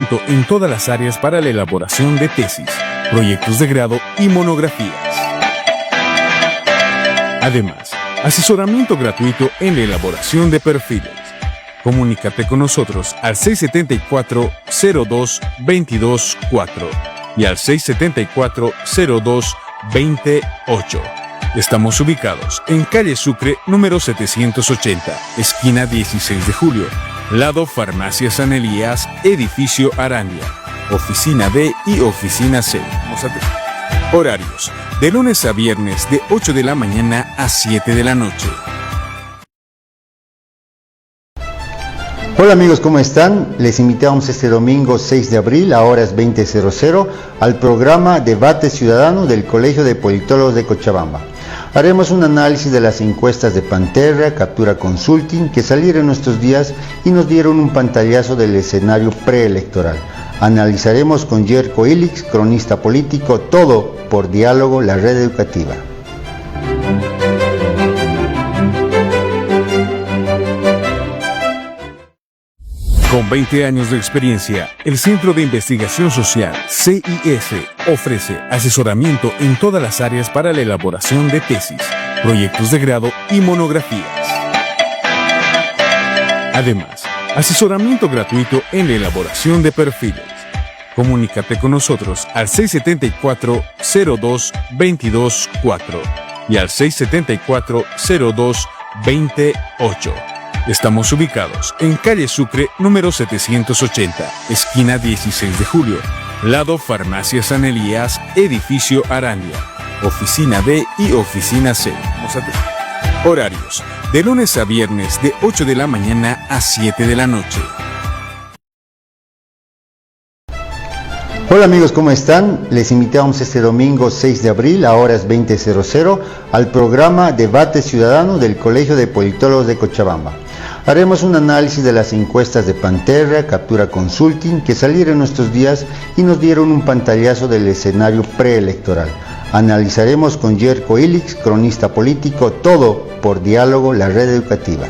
asesoramiento en todas las áreas para la elaboración de tesis, proyectos de grado y monografías. Además, asesoramiento gratuito en la elaboración de perfiles. Comunícate con nosotros al 674-02-224 y al 674-02-28. Estamos ubicados en calle Sucre, número 780, esquina 16 de julio, lado Farmacia San Elías, edificio Arandia, oficina D y oficina C. Horarios, de lunes a viernes de 8 de la mañana a 7 de la noche. Hola amigos, ¿cómo están? Les invitamos este domingo 6 de abril a horas 20:00 al programa Debate Ciudadano del Colegio de Politólogos de Cochabamba. Haremos un análisis de las encuestas de Pantera, Captura Consulting, que salieron estos días y nos dieron un pantallazo del escenario preelectoral. Analizaremos con Yerko Illich, cronista político, todo por Diálogo, la red educativa. Con 20 años de experiencia, el Centro de Investigación Social, CIS, ofrece asesoramiento en todas las áreas para la elaboración de tesis, proyectos de grado y monografías. Además, asesoramiento gratuito en la elaboración de perfiles. Comunícate con nosotros al 674-02-224 y al 674-02-28. Estamos ubicados en calle Sucre, número 780, esquina 16 de julio, lado Farmacia San Elías, edificio Arandia, oficina D y oficina C. Horarios, de lunes a viernes de 8 de la mañana a 7 de la noche. Hola amigos, ¿cómo están? Les invitamos este domingo 6 de abril a horas 20:00 al programa Debate Ciudadano del Colegio de Politólogos de Cochabamba. Haremos un análisis de las encuestas de Pantera, Captura Consulting, que salieron estos días y nos dieron un pantallazo del escenario preelectoral. Analizaremos con Yerko Illich, cronista político, todo por Diálogo, la red educativa.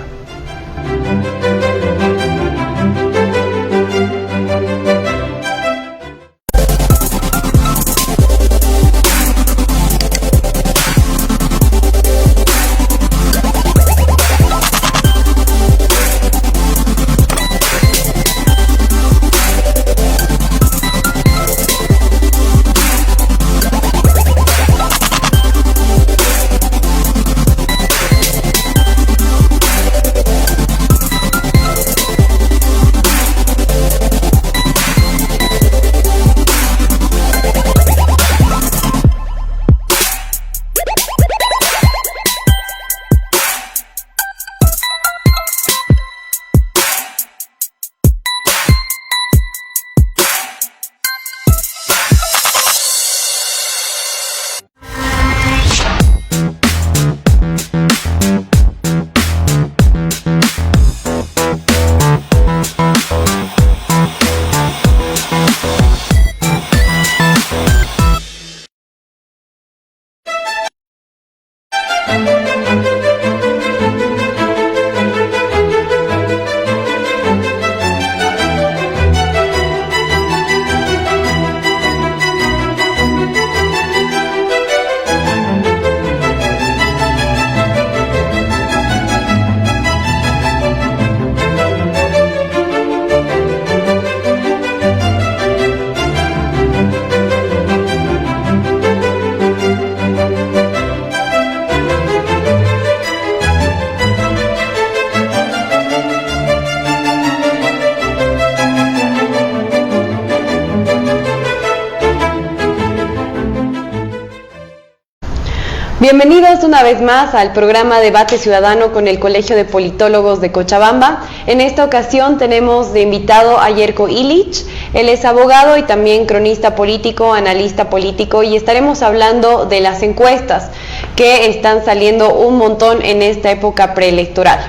Bienvenidos una vez más al programa Debate Ciudadano con el Colegio de Politólogos de Cochabamba. En esta ocasión tenemos de invitado a Yerko Illich. Él es abogado y también cronista político, analista político, y estaremos hablando de las encuestas que están saliendo un montón en esta época preelectoral.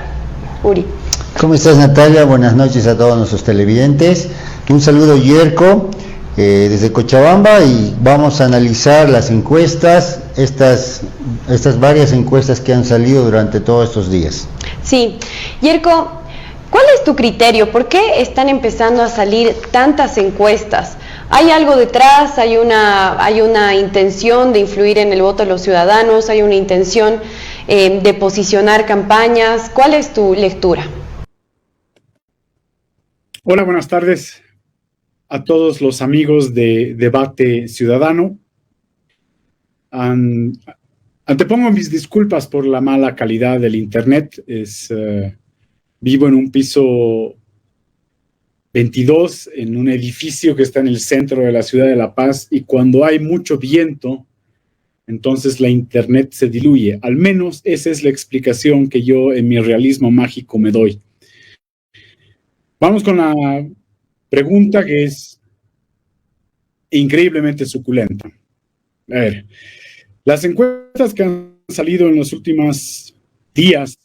Uri. ¿Cómo estás, Natalia? Buenas noches a todos nuestros televidentes. Un saludo, Yerko, desde Cochabamba, y vamos a analizar las encuestas, estas varias encuestas que han salido durante todos estos días. Sí, Yerko, ¿Cuál es tu criterio? ¿Por qué están empezando a salir tantas encuestas? ¿Hay algo detrás? ¿Hay una intención de influir en el voto de los ciudadanos? ¿Hay una intención de posicionar campañas? ¿Cuál es tu lectura? Hola, buenas tardes a todos los amigos de Debate Ciudadano. Antepongo mis disculpas por la mala calidad del internet. Vivo en un piso 22, en un edificio que está en el centro de la ciudad de La Paz, y cuando hay mucho viento, entonces la internet se diluye. Al menos esa es la explicación que yo en mi realismo mágico me doy. Vamos con la pregunta, que es increíblemente suculenta. A ver, las encuestas que han salido en los últimos días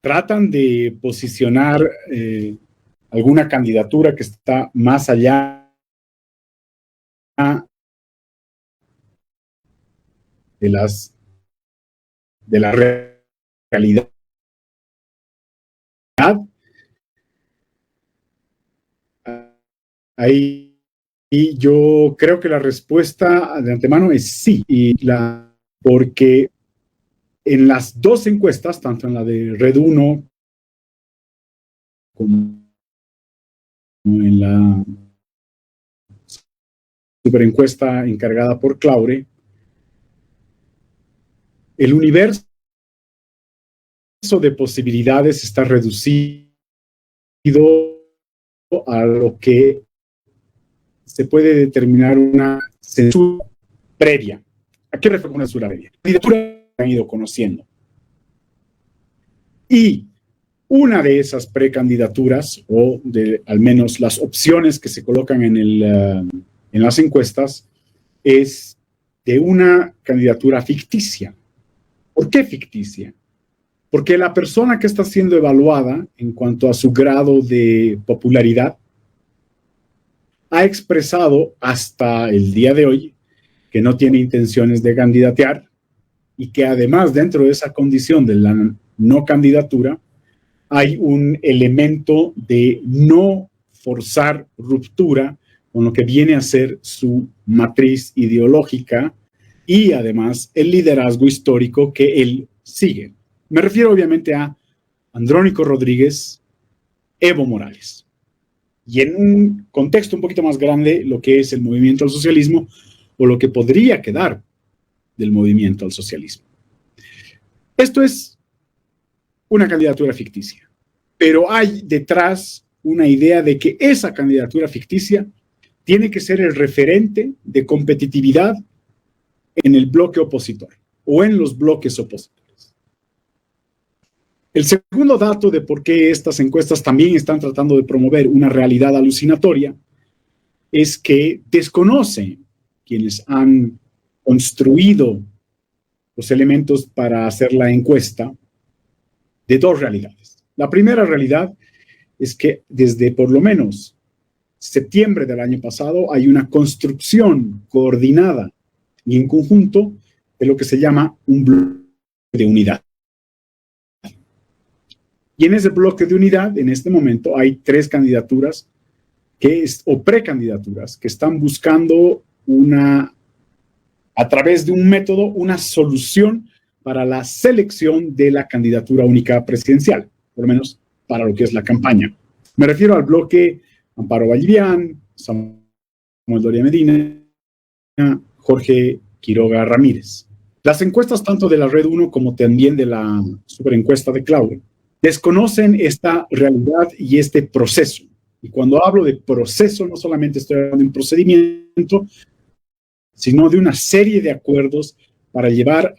tratan de posicionar alguna candidatura que está más allá de la realidad. Ahí yo creo que la respuesta de antemano es sí, porque en las dos encuestas, tanto en la de Red 1 como en la superencuesta encargada por Claure, el universo de posibilidades está reducido a lo que se puede determinar una censura previa. ¿A qué refiero con una censura previa? La candidatura han ido conociendo. Y una de esas precandidaturas, o de al menos las opciones que se colocan en las encuestas, es de una candidatura ficticia. ¿Por qué ficticia? Porque la persona que está siendo evaluada en cuanto a su grado de popularidad ha expresado hasta el día de hoy que no tiene intenciones de candidatear, y que además, dentro de esa condición de la no candidatura, hay un elemento de no forzar ruptura con lo que viene a ser su matriz ideológica y además el liderazgo histórico que él sigue. Me refiero obviamente a Andrónico Rodríguez, Evo Morales. Y en un contexto un poquito más grande, lo que es el movimiento al socialismo, o lo que podría quedar del movimiento al socialismo. Esto es una candidatura ficticia, pero hay detrás una idea de que esa candidatura ficticia tiene que ser el referente de competitividad en el bloque opositor o en los bloques opositores. El segundo dato de por qué estas encuestas también están tratando de promover una realidad alucinatoria es que desconocen quienes han construido los elementos para hacer la encuesta de dos realidades. La primera realidad es que desde por lo menos septiembre del año pasado hay una construcción coordinada y en conjunto de lo que se llama un bloque de unidad. Y en ese bloque de unidad, en este momento, hay tres candidaturas o precandidaturas que están buscando a través de un método, una solución para la selección de la candidatura única presidencial, por lo menos para lo que es la campaña. Me refiero al bloque Amparo Vallivian, Samuel Doria Medina, Jorge Quiroga Ramírez. Las encuestas tanto de la Red 1 como también de la superencuesta de Claudio desconocen esta realidad y este proceso. Y cuando hablo de proceso, no solamente estoy hablando de un procedimiento, sino de una serie de acuerdos para llevar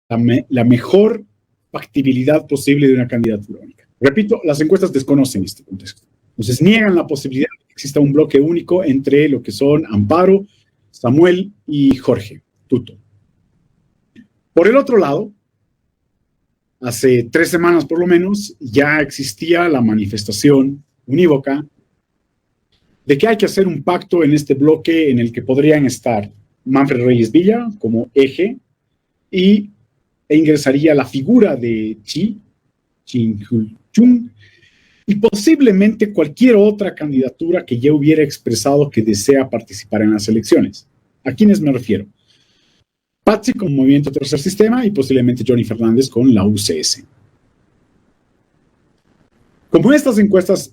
la mejor factibilidad posible de una candidatura única. Repito, las encuestas desconocen este contexto. Entonces niegan la posibilidad de que exista un bloque único entre lo que son Amparo, Samuel y Jorge Tuto. Por el otro lado, hace 3 semanas por lo menos, ya existía la manifestación unívoca de que hay que hacer un pacto en este bloque en el que podrían estar Manfred Reyes Villa como eje e ingresaría la figura de Chi Ching-Chung y posiblemente cualquier otra candidatura que ya hubiera expresado que desea participar en las elecciones. ¿A quiénes me refiero? Patxi con Movimiento Tercer Sistema y posiblemente Johnny Fernández con la UCS. Como estas encuestas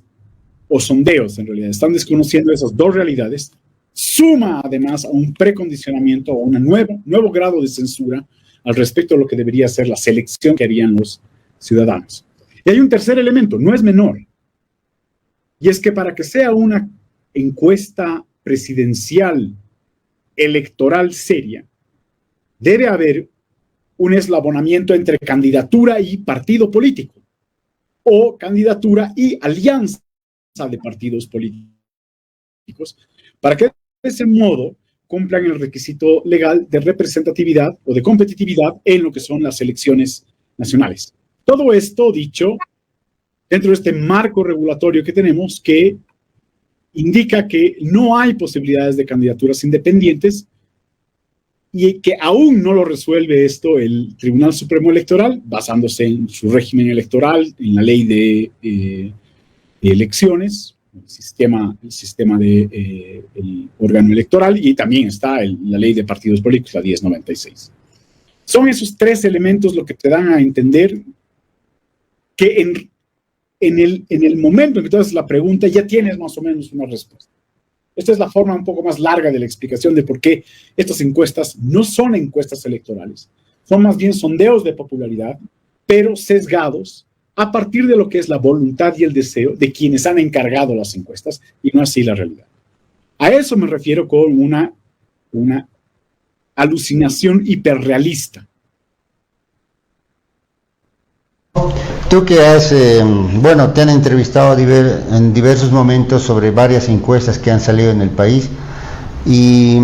o sondeos en realidad están desconociendo esas dos realidades, suma además a un precondicionamiento o un nuevo grado de censura al respecto de lo que debería ser la selección que harían los ciudadanos. Y hay un tercer elemento, no es menor, y es que para que sea una encuesta presidencial electoral seria, debe haber un eslabonamiento entre candidatura y partido político, o candidatura y alianza de partidos políticos, para que de ese modo cumplan el requisito legal de representatividad o de competitividad en lo que son las elecciones nacionales. Todo esto dicho dentro de este marco regulatorio que tenemos que indica que no hay posibilidades de candidaturas independientes y que aún no lo resuelve esto el Tribunal Supremo Electoral, basándose en su régimen electoral, en la ley de elecciones, el sistema de el órgano electoral, y también está la ley de partidos políticos, la 1096. Son esos tres elementos lo que te dan a entender que en el momento en que tú haces la pregunta ya tienes más o menos una respuesta. Esta es la forma un poco más larga de la explicación de por qué estas encuestas no son encuestas electorales. Son más bien sondeos de popularidad, pero sesgados a partir de lo que es la voluntad y el deseo de quienes han encargado las encuestas y no así la realidad. A eso me refiero con una alucinación hiperrealista. Tú que te han entrevistado en diversos momentos sobre varias encuestas que han salido en el país, y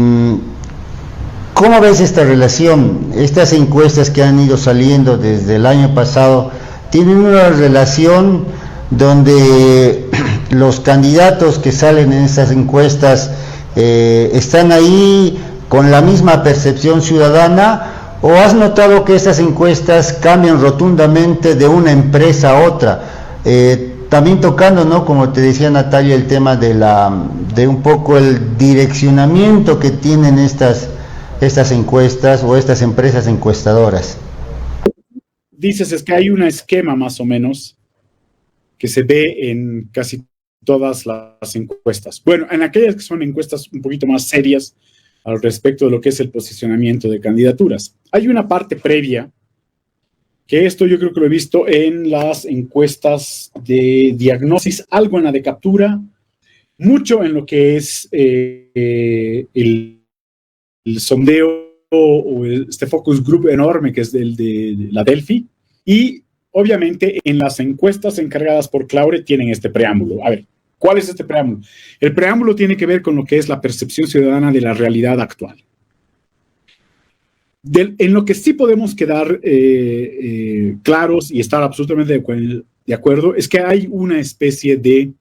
¿cómo ves esta relación? Estas encuestas que han ido saliendo desde el año pasado, ¿tienen una relación donde los candidatos que salen en estas encuestas están ahí con la misma percepción ciudadana? ¿O has notado que estas encuestas cambian rotundamente de una empresa a otra? También tocando, ¿no?, como te decía Natalia, el tema de un poco el direccionamiento que tienen estas encuestas o estas empresas encuestadoras. Dices, es que hay un esquema más o menos que se ve en casi todas las encuestas. Bueno, en aquellas que son encuestas un poquito más serias al respecto de lo que es el posicionamiento de candidaturas. Hay una parte previa, que esto yo creo que lo he visto en las encuestas de diagnosis, algo en la de captura, mucho en lo que es el sondeo o este focus group enorme que es de la Delphi, y obviamente en las encuestas encargadas por Claure tienen este preámbulo. A ver, ¿cuál es este preámbulo? El preámbulo tiene que ver con lo que es la percepción ciudadana de la realidad actual. En lo que sí podemos quedar claros y estar absolutamente de acuerdo es que hay una especie de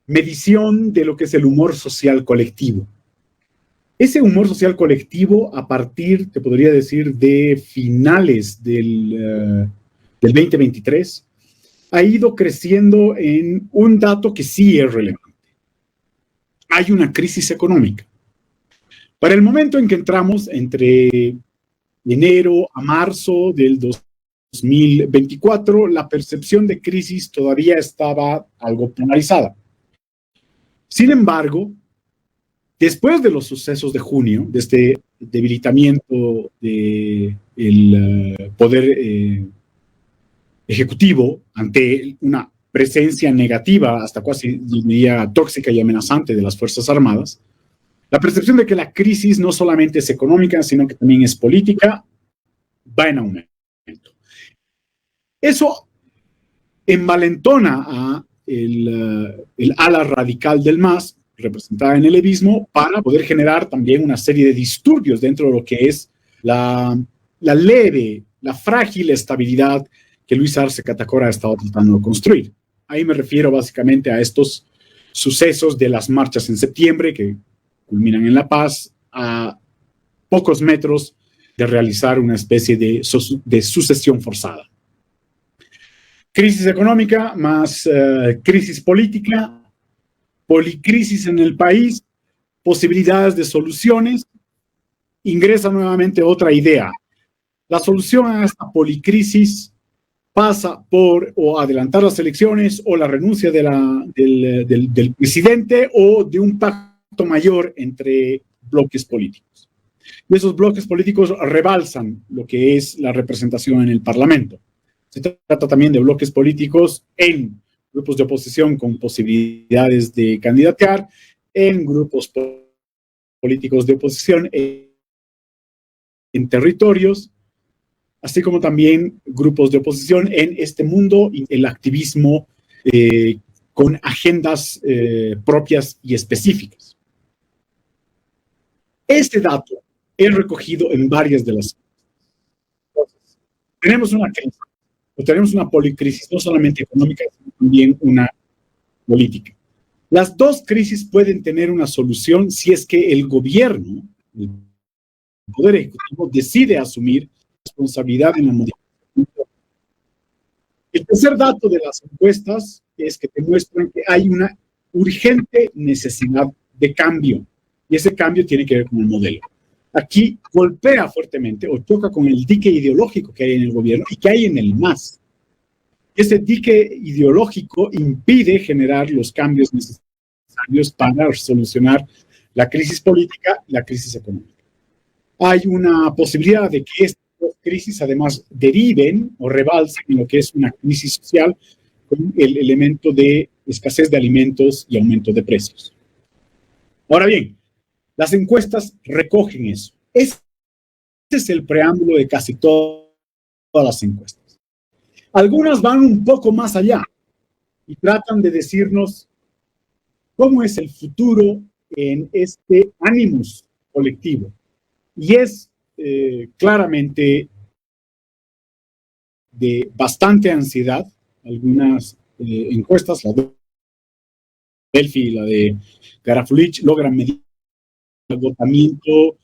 medición de lo que es el humor social colectivo. Ese humor social colectivo, a partir, te podría decir, de finales del 2023, ha ido creciendo en un dato que sí es relevante. Hay una crisis económica. Para el momento en que entramos entre enero a marzo del 2024, la percepción de crisis todavía estaba algo polarizada. Sin embargo, después de los sucesos de junio, de este debilitamiento del poder ejecutivo ante una presencia negativa, hasta casi diría tóxica y amenazante de las Fuerzas Armadas, la percepción de que la crisis no solamente es económica, sino que también es política, va en aumento. Eso envalentona a el ala radical del MAS, representada en el levismo, para poder generar también una serie de disturbios dentro de lo que es la leve, la frágil estabilidad que Luis Arce Catacora ha estado tratando de construir. Ahí me refiero básicamente a estos sucesos de las marchas en septiembre que culminan en La Paz, a pocos metros de realizar una especie de sucesión forzada. crisis económica más crisis política, policrisis en el país, posibilidades de soluciones, ingresa nuevamente otra idea. La solución a esta policrisis pasa por o adelantar las elecciones o la renuncia del presidente o de un pacto mayor entre bloques políticos. Y esos bloques políticos rebalsan lo que es la representación en el Parlamento. Se trata también de bloques políticos en grupos de oposición con posibilidades de candidatear, en grupos políticos de oposición en territorios, así como también grupos de oposición en este mundo y el activismo con agendas propias y específicas. Este dato es recogido en varias de las cosas. Tenemos una crisis, o tenemos una policrisis, no solamente económica, sino también una política. Las dos crisis pueden tener una solución si es que el gobierno, el Poder Ejecutivo, decide asumir responsabilidad en la modificación. El tercer dato de las encuestas es que demuestran que hay una urgente necesidad de cambio, y ese cambio tiene que ver con el modelo. Aquí golpea fuertemente o choca con el dique ideológico que hay en el gobierno y que hay en el MAS. Ese dique ideológico impide generar los cambios necesarios para solucionar la crisis política y la crisis económica. Hay una posibilidad de que estas dos crisis además deriven o rebalsen en lo que es una crisis social con el elemento de escasez de alimentos y aumento de precios. Ahora bien, las encuestas recogen eso. Este es el preámbulo de casi todas las encuestas. Algunas van un poco más allá y tratan de decirnos cómo es el futuro en este ánimos colectivo. Y es claramente de bastante ansiedad. Algunas encuestas, la de Delphi y la de Garafulich, logran medir el agotamiento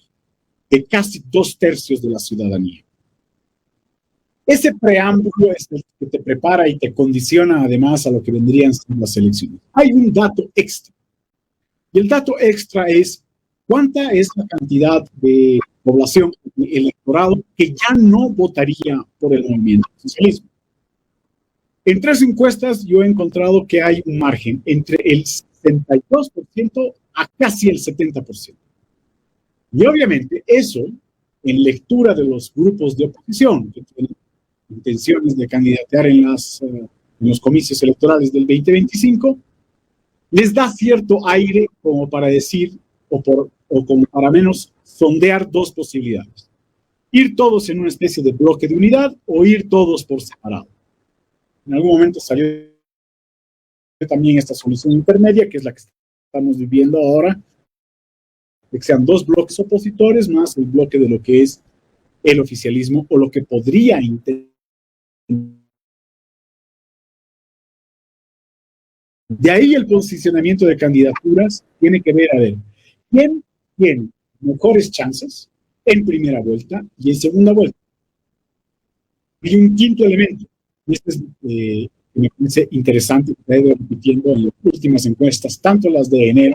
de casi 2/3 de la ciudadanía. Ese preámbulo es el que te prepara y te condiciona además a lo que vendrían siendo las elecciones. Hay un dato extra. Y el dato extra es cuánta es la cantidad de población, de electorado, que ya no votaría por el movimiento socialismo. En 3 encuestas yo he encontrado que hay un margen entre el 62% a casi el 70%. Y obviamente eso, en lectura de los grupos de oposición que tienen intenciones de candidatear en los comicios electorales del 2025, les da cierto aire como para decir, o como para menos sondear 2 posibilidades. Ir todos en una especie de bloque de unidad o ir todos por separado. En algún momento salió también esta solución intermedia, que es la que estamos viviendo ahora, de que sean 2 bloques opositores más el bloque de lo que es el oficialismo o lo que podría intentar. De ahí el posicionamiento de candidaturas tiene que ver, a ver, ¿quién tiene mejores chances en primera vuelta y en segunda vuelta? Y un quinto elemento, y este es que me parece interesante, que he ido repitiendo en las últimas encuestas, tanto las de enero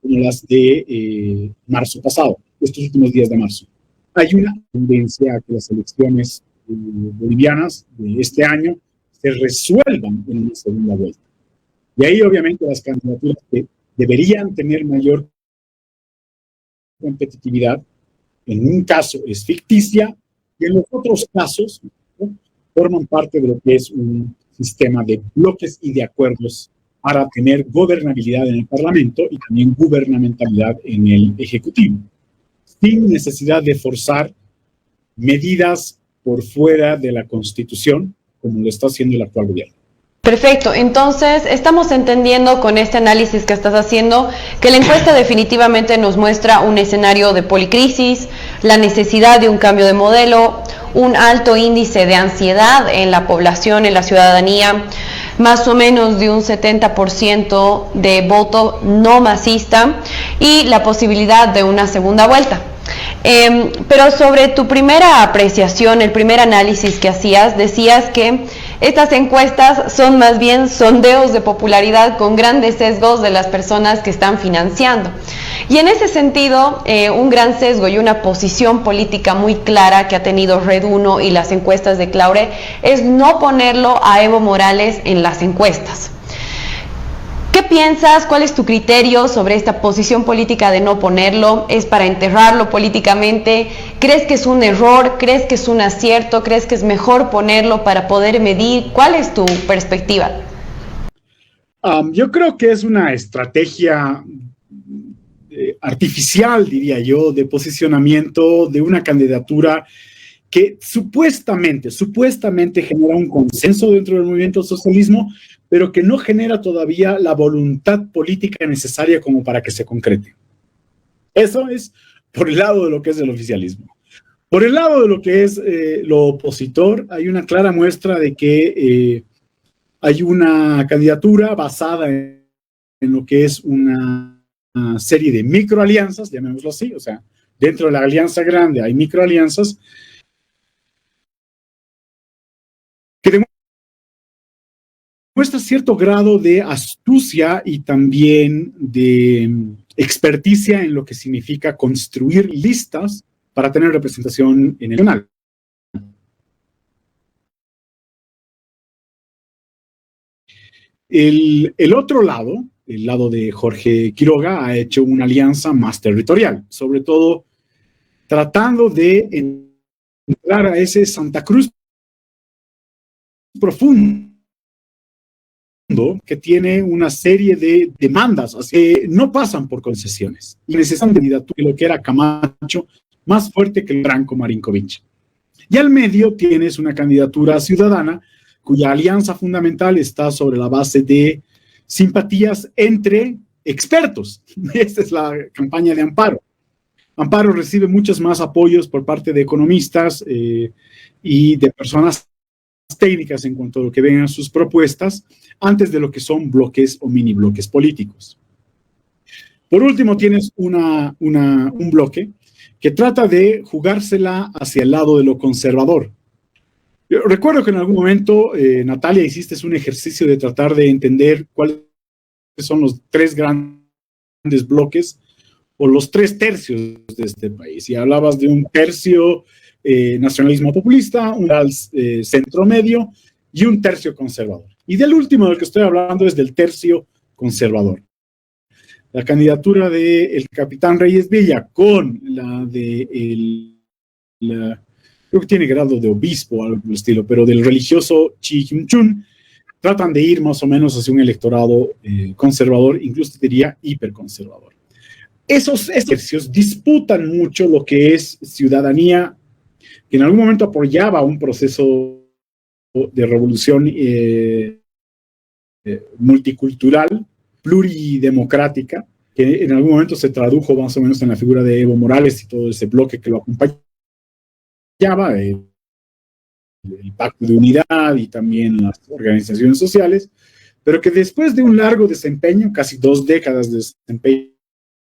como las de marzo pasado, estos últimos días de marzo. Hay una tendencia a que las elecciones bolivianas de este año se resuelvan en una segunda vuelta. Y ahí obviamente las candidaturas que deberían tener mayor competitividad, en un caso es ficticia y en los otros casos, ¿no?, forman parte de lo que es un sistema de bloques y de acuerdos para tener gobernabilidad en el Parlamento y también gubernamentalidad en el Ejecutivo, sin necesidad de forzar medidas por fuera de la Constitución, como lo está haciendo el actual gobierno. Perfecto, entonces estamos entendiendo con este análisis que estás haciendo que la encuesta definitivamente nos muestra un escenario de policrisis, la necesidad de un cambio de modelo, un alto índice de ansiedad en la población, en la ciudadanía, más o menos de un 70% de voto no masista y la posibilidad de una segunda vuelta. Pero sobre tu primera apreciación, el primer análisis que hacías, decías que estas encuestas son más bien sondeos de popularidad con grandes sesgos de las personas que están financiando. Y en ese sentido, un gran sesgo y una posición política muy clara que ha tenido Red 1 y las encuestas de Claure es no ponerlo a Evo Morales en las encuestas. ¿Qué piensas? ¿Cuál es tu criterio sobre esta posición política de no ponerlo? ¿Es para enterrarlo políticamente? ¿Crees que es un error? ¿Crees que es un acierto? ¿Crees que es mejor ponerlo para poder medir? ¿Cuál es tu perspectiva? Yo creo que es una estrategia artificial, diría yo, de posicionamiento de una candidatura que supuestamente genera un consenso dentro del movimiento socialismo, pero que no genera todavía la voluntad política necesaria como para que se concrete. Eso es por el lado de lo que es el oficialismo. Por el lado de lo que es lo opositor, hay una clara muestra de que hay una candidatura basada en lo que es una serie de microalianzas, llamémoslo así, o sea, dentro de la alianza grande hay microalianzas que muestra cierto grado de astucia y también de experticia en lo que significa construir listas para tener representación en el nacional. El otro lado, el lado de Jorge Quiroga, ha hecho una alianza más territorial, sobre todo tratando de entrar a ese Santa Cruz profundo que tiene una serie de demandas que no pasan por concesiones y necesitan de lo que era Camacho más fuerte que el Branco Marinkovic. Y al medio tienes una candidatura ciudadana cuya alianza fundamental está sobre la base de simpatías entre expertos. Esta es la campaña de Amparo. Amparo recibe muchos más apoyos por parte de economistas y de personas técnicas en cuanto a lo que ven a sus propuestas antes de lo que son bloques o mini bloques políticos. Por último, tienes un bloque que trata de jugársela hacia el lado de lo conservador. Yo recuerdo que en algún momento, Natalia, hiciste un ejercicio de tratar de entender cuáles son los tres grandes bloques o los tres tercios de este país. Y hablabas de un tercio nacionalismo populista, un centro medio y un tercio conservador. Y del último del que estoy hablando es del tercio conservador. La candidatura del capitán Reyes Villa con la de creo que tiene grado de obispo o algo por el estilo, pero del religioso Chi Hyun-chun, tratan de ir más o menos hacia un electorado conservador, incluso diría hiperconservador. Esos tercios disputan mucho lo que es ciudadanía que en algún momento apoyaba un proceso de revolución multicultural, pluridemocrática, que en algún momento se tradujo más o menos en la figura de Evo Morales y todo ese bloque que lo acompañaba, el Pacto de Unidad y también las organizaciones sociales, pero que después de un largo desempeño, casi 2 décadas de desempeño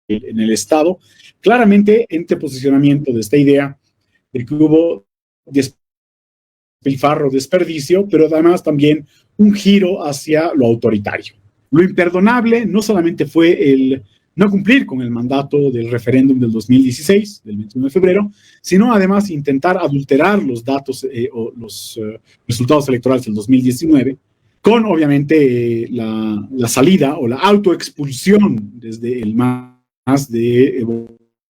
en el Estado, claramente entre posicionamiento de esta idea de que hubo despilfarro, desperdicio, pero además también un giro hacia lo autoritario. Lo imperdonable no solamente fue el no cumplir con el mandato del referéndum del 2016, del 21 de febrero, sino además intentar adulterar los datos o los resultados electorales del 2019, con obviamente la salida o la autoexpulsión desde el MAS de Evo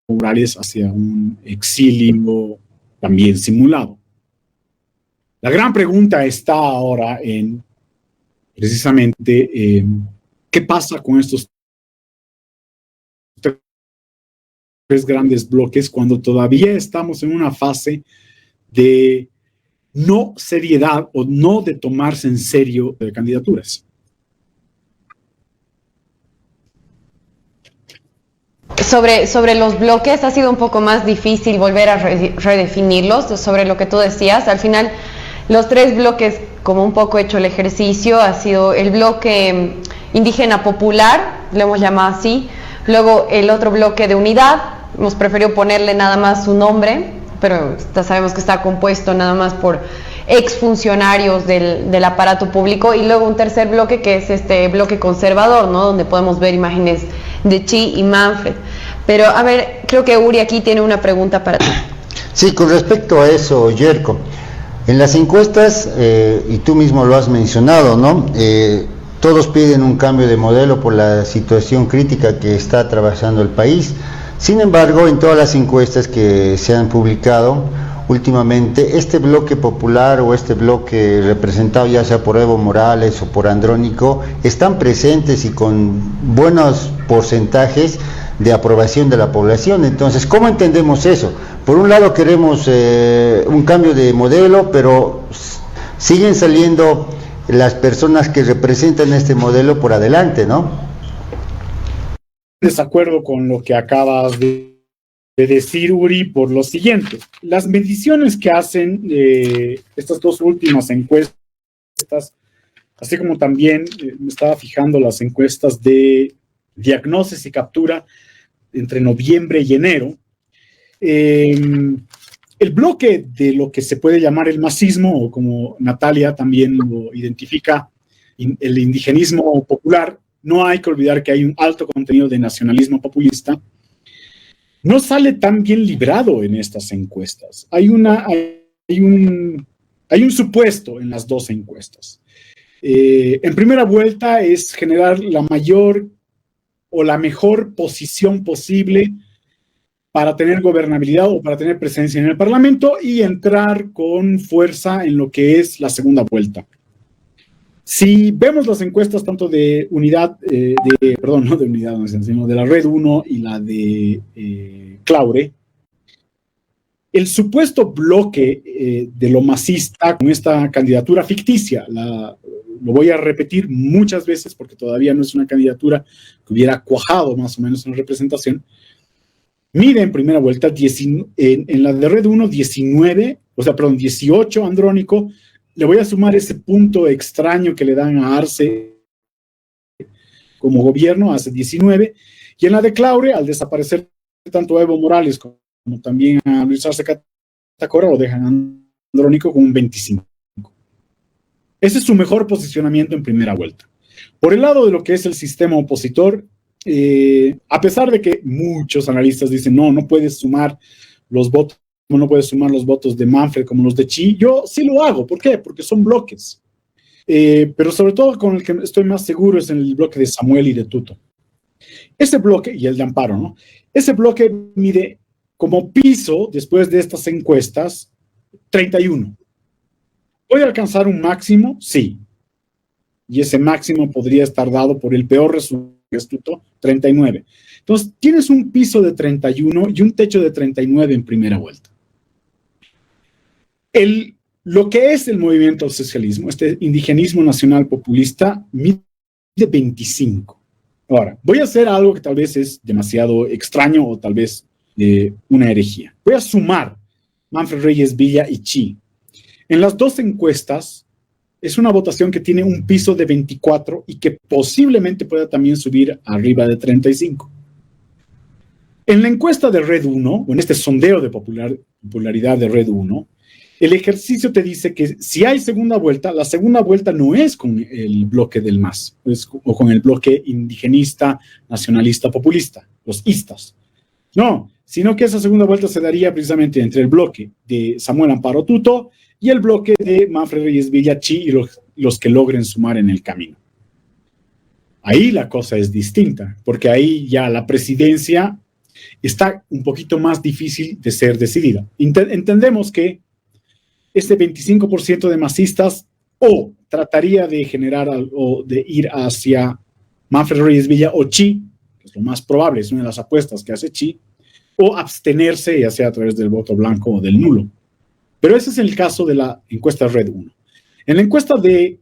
Morales hacia un exilio también simulado. La gran pregunta está ahora en precisamente qué pasa con estos tres grandes bloques cuando todavía estamos en una fase de no seriedad o no de tomarse en serio de candidaturas. Sobre los bloques ha sido un poco más difícil volver a redefinirlos, sobre lo que tú decías. Al final, los tres bloques, como un poco he hecho el ejercicio, ha sido el bloque indígena popular, lo hemos llamado así, luego el otro bloque de unidad, hemos preferido ponerle nada más su nombre, pero sabemos que está compuesto nada más por exfuncionarios del aparato público, y luego un tercer bloque que es este bloque conservador, ¿no? Donde podemos ver imágenes de Chi y Manfred. Pero a ver, creo que Uri aquí tiene una pregunta para ti. Sí, con respecto a eso, Yerko, en las encuestas, y tú mismo lo has mencionado, ¿no? Todos piden un cambio de modelo por la situación crítica que está atravesando el país. Sin embargo, en todas las encuestas que se han publicado últimamente, este bloque popular o este bloque representado ya sea por Evo Morales o por Andrónico están presentes y con buenos porcentajes de aprobación de la población. Entonces, ¿cómo entendemos eso? Por un lado queremos un cambio de modelo, pero siguen saliendo las personas que representan este modelo por adelante, ¿no? Desacuerdo con lo que acabas de decir, Uri, por lo siguiente. Las mediciones que hacen estas dos últimas encuestas, así como también me estaba fijando las encuestas de diagnosis y captura entre noviembre y enero, el bloque de lo que se puede llamar el masismo, o como Natalia también lo identifica, el indigenismo popular, no hay que olvidar que hay un alto contenido de nacionalismo populista, no sale tan bien librado en estas encuestas. Hay un supuesto en las dos encuestas. En primera vuelta es generar la mayor o la mejor posición posible para tener gobernabilidad o para tener presencia en el Parlamento y entrar con fuerza en lo que es la segunda vuelta. Si vemos las encuestas tanto de unidad, no de unidad, sino de la Red 1 y la de Claure, el supuesto bloque de lo masista con esta candidatura ficticia, lo voy a repetir muchas veces porque todavía no es una candidatura que hubiera cuajado más o menos en representación, mide en primera vuelta en la de Red 1 18 Andrónico. Le voy a sumar ese punto extraño que le dan a Arce como gobierno, hace 19, y en la de Claure, al desaparecer tanto a Evo Morales como también a Luis Arce Catacora, lo dejan Andrónico con un 25. Ese es su mejor posicionamiento en primera vuelta. Por el lado de lo que es el sistema opositor, a pesar de que muchos analistas dicen, no puedes sumar los votos, no puedes sumar los votos de Manfred como los de Chi, yo sí lo hago. ¿Por qué? Porque son bloques. Pero sobre todo con el que estoy más seguro es en el bloque de Samuel y de Tuto. Ese bloque, y el de Amparo, ¿no? Ese bloque mide como piso, después de estas encuestas, 31. ¿Puede alcanzar un máximo? Sí. Y ese máximo podría estar dado por el peor resultado, que es Tuto, 39. Entonces, tienes un piso de 31 y un techo de 39 en primera vuelta. Lo que es el movimiento al socialismo, este indigenismo nacional populista, mide 25. Ahora, voy a hacer algo que tal vez es demasiado extraño o tal vez una herejía. Voy a sumar Manfred Reyes Villa y Chi. En las dos encuestas, es una votación que tiene un piso de 24 y que posiblemente pueda también subir arriba de 35. En la encuesta de Red 1, o en este sondeo de popularidad de Red 1, el ejercicio te dice que si hay segunda vuelta, la segunda vuelta no es con el bloque del MAS, o con el bloque indigenista, nacionalista, populista, los istas. No, sino que esa segunda vuelta se daría precisamente entre el bloque de Samuel Amparo Tuto y el bloque de Manfred Reyes Villa Chi y los que logren sumar en el camino. Ahí la cosa es distinta, porque ahí ya la presidencia está un poquito más difícil de ser decidida. Entendemos que este 25% de masistas o trataría de generar o de ir hacia Manfred Reyes Villa o Chi, que es lo más probable, es una de las apuestas que hace Chi, o abstenerse, ya sea a través del voto blanco o del nulo. Pero ese es el caso de la encuesta Red 1. En la encuesta de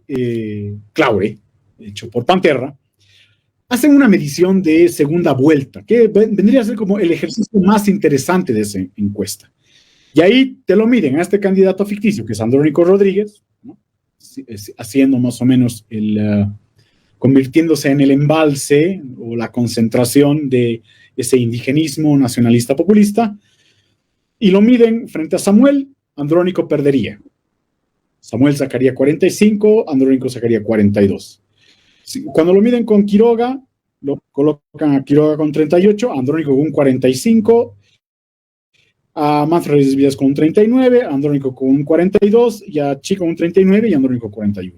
Claure, hecho por Panterra, hacen una medición de segunda vuelta, que vendría a ser como el ejercicio más interesante de esa encuesta. Y ahí te lo miden a este candidato ficticio, que es Andrónico Rodríguez, ¿no? Haciendo más o menos convirtiéndose en el embalse o la concentración de ese indigenismo nacionalista populista, y lo miden frente a Samuel, Andrónico perdería. Samuel sacaría 45, Andrónico sacaría 42. Cuando lo miden con Quiroga, lo colocan a Quiroga con 38, Andrónico con 45, a Manfred Vidas con un 39, a Andrónico con un 42, y a Chi con un 39 y a Andrónico 41.